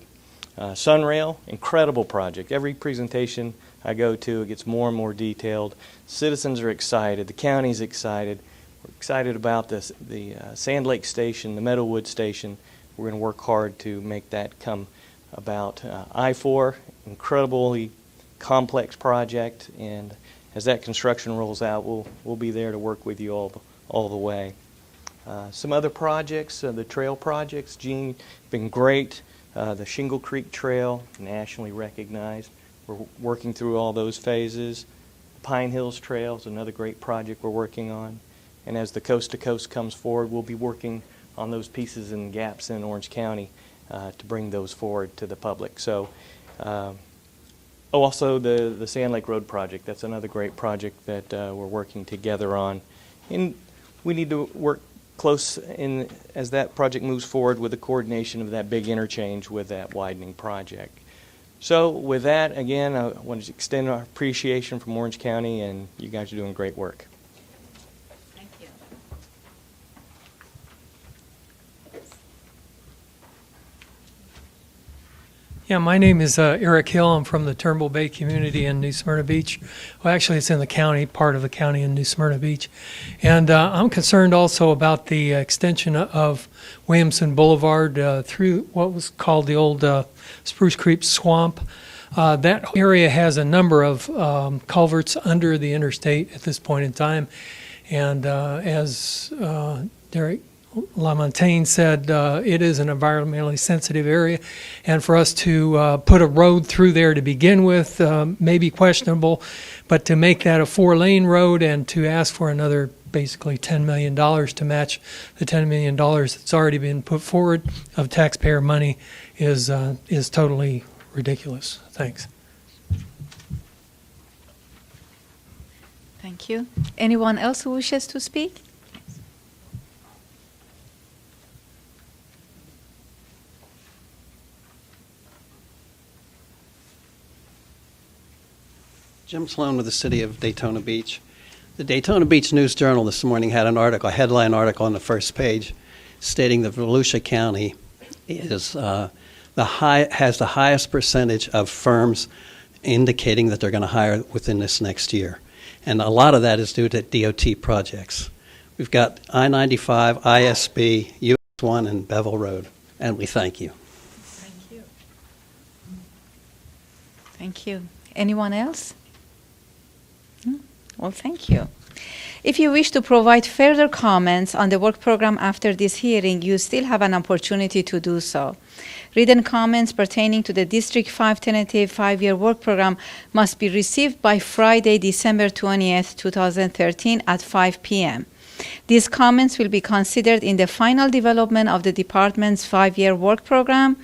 Sunrail, incredible project. Every presentation I go to, it gets more and more detailed. Citizens are excited. The county's excited. We're excited about the Sand Lake Station, the Meadowwood Station. We're going to work hard to make that come about. I-4, incredibly complex project, and as that construction rolls out, we'll be there to work with you all the way. Some other projects, the trail projects, Gene, been great. The Shingle Creek Trail, nationally recognized. We're working through all those phases. Pine Hills Trail is another great project we're working on. And as the Coast to Coast comes forward, we'll be working on those pieces and gaps in Orange County to bring those forward to the public. So, also the Sand Lake Road project. That's another great project that we're working together on. And we need to work close as that project moves forward with the coordination of that big interchange with that widening project. So with that, again, I want to extend our appreciation from Orange County, and you guys are doing great work. Thank you. Yeah, my name is Eric Hill. I'm from the Turnbull Bay community in New Smyrna Beach. Well, actually, it's in the county, part of the county in New Smyrna Beach. And I'm concerned also about the extension of Williamson Boulevard through what was called the old Spruce Creek Swamp. That area has a number of culverts under the interstate at this point in time. And as Derek LaMontagne said, it is an environmentally sensitive area, and for us to put a road through there to begin with may be questionable, but to make that a 4-lane road and to ask for another basically $10 million to match the $10 million that's already been put forward of taxpayer money is totally ridiculous. Thanks. Thank you. Anyone else who wishes to speak? Jim Sloan with the City of Daytona Beach. The Daytona Beach News Journal this morning had an article, a headline article on the first page, stating that Volusia County is has the highest percentage of firms indicating that they're going to hire within this next year. And a lot of that is due to DOT projects. We've got I-95, ISB, US 1, and Bevel Road, and we thank you. Thank you. Thank you. Anyone else? Well, thank you. If you wish to provide further comments on the work program after this hearing, you still have an opportunity to do so. Written comments pertaining to the District 5 tentative 5-year work program must be received by Friday, December 20th, 2013 at 5 p.m. These comments will be considered in the final development of the department's 5-year work program.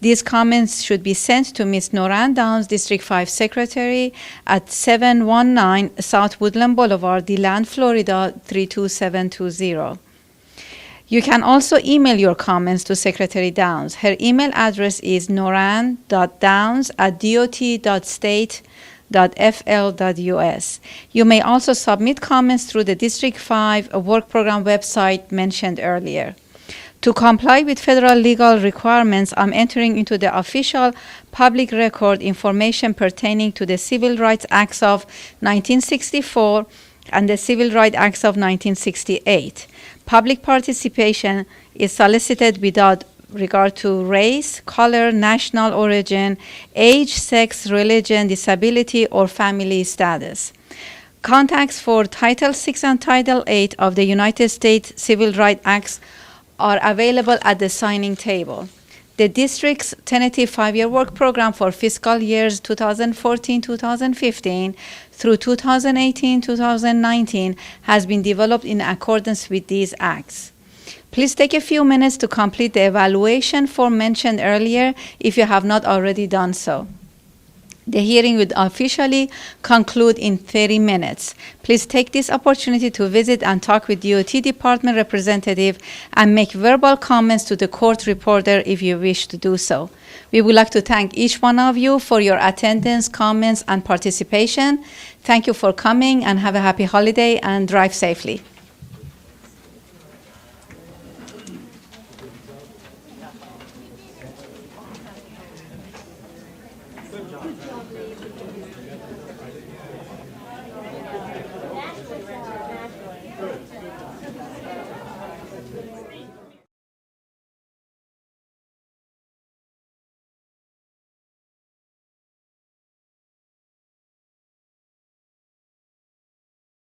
These comments should be sent to Ms. Noran Downs, District 5 Secretary, at 719 South Woodland Boulevard, DeLand, Florida 32720. You can also email your comments to Secretary Downs. Her email address is noran.downs@dot.state.fl.us. You may also submit comments through the District 5 Work Program website mentioned earlier. To comply with federal legal requirements, I'm entering into the official public record information pertaining to the Civil Rights Acts of 1964 and the Civil Rights Acts of 1968. Public participation is solicited without regard to race, color, national origin, age, sex, religion, disability, or family status. Contacts for Title VI and Title VIII of the United States Civil Rights Acts are available at the signing table. The district's tentative 5-year work program for fiscal years 2014-2015 through 2018-2019 has been developed in accordance with these acts. Please take a few minutes to complete the evaluation form mentioned earlier if you have not already done so. The hearing will officially conclude in 30 minutes. Please take this opportunity to visit and talk with DOT Department representative and make verbal comments to the court reporter if you wish to do so. We would like to thank each one of you for your attendance, comments, and participation. Thank you for coming, and have a happy holiday and drive safely.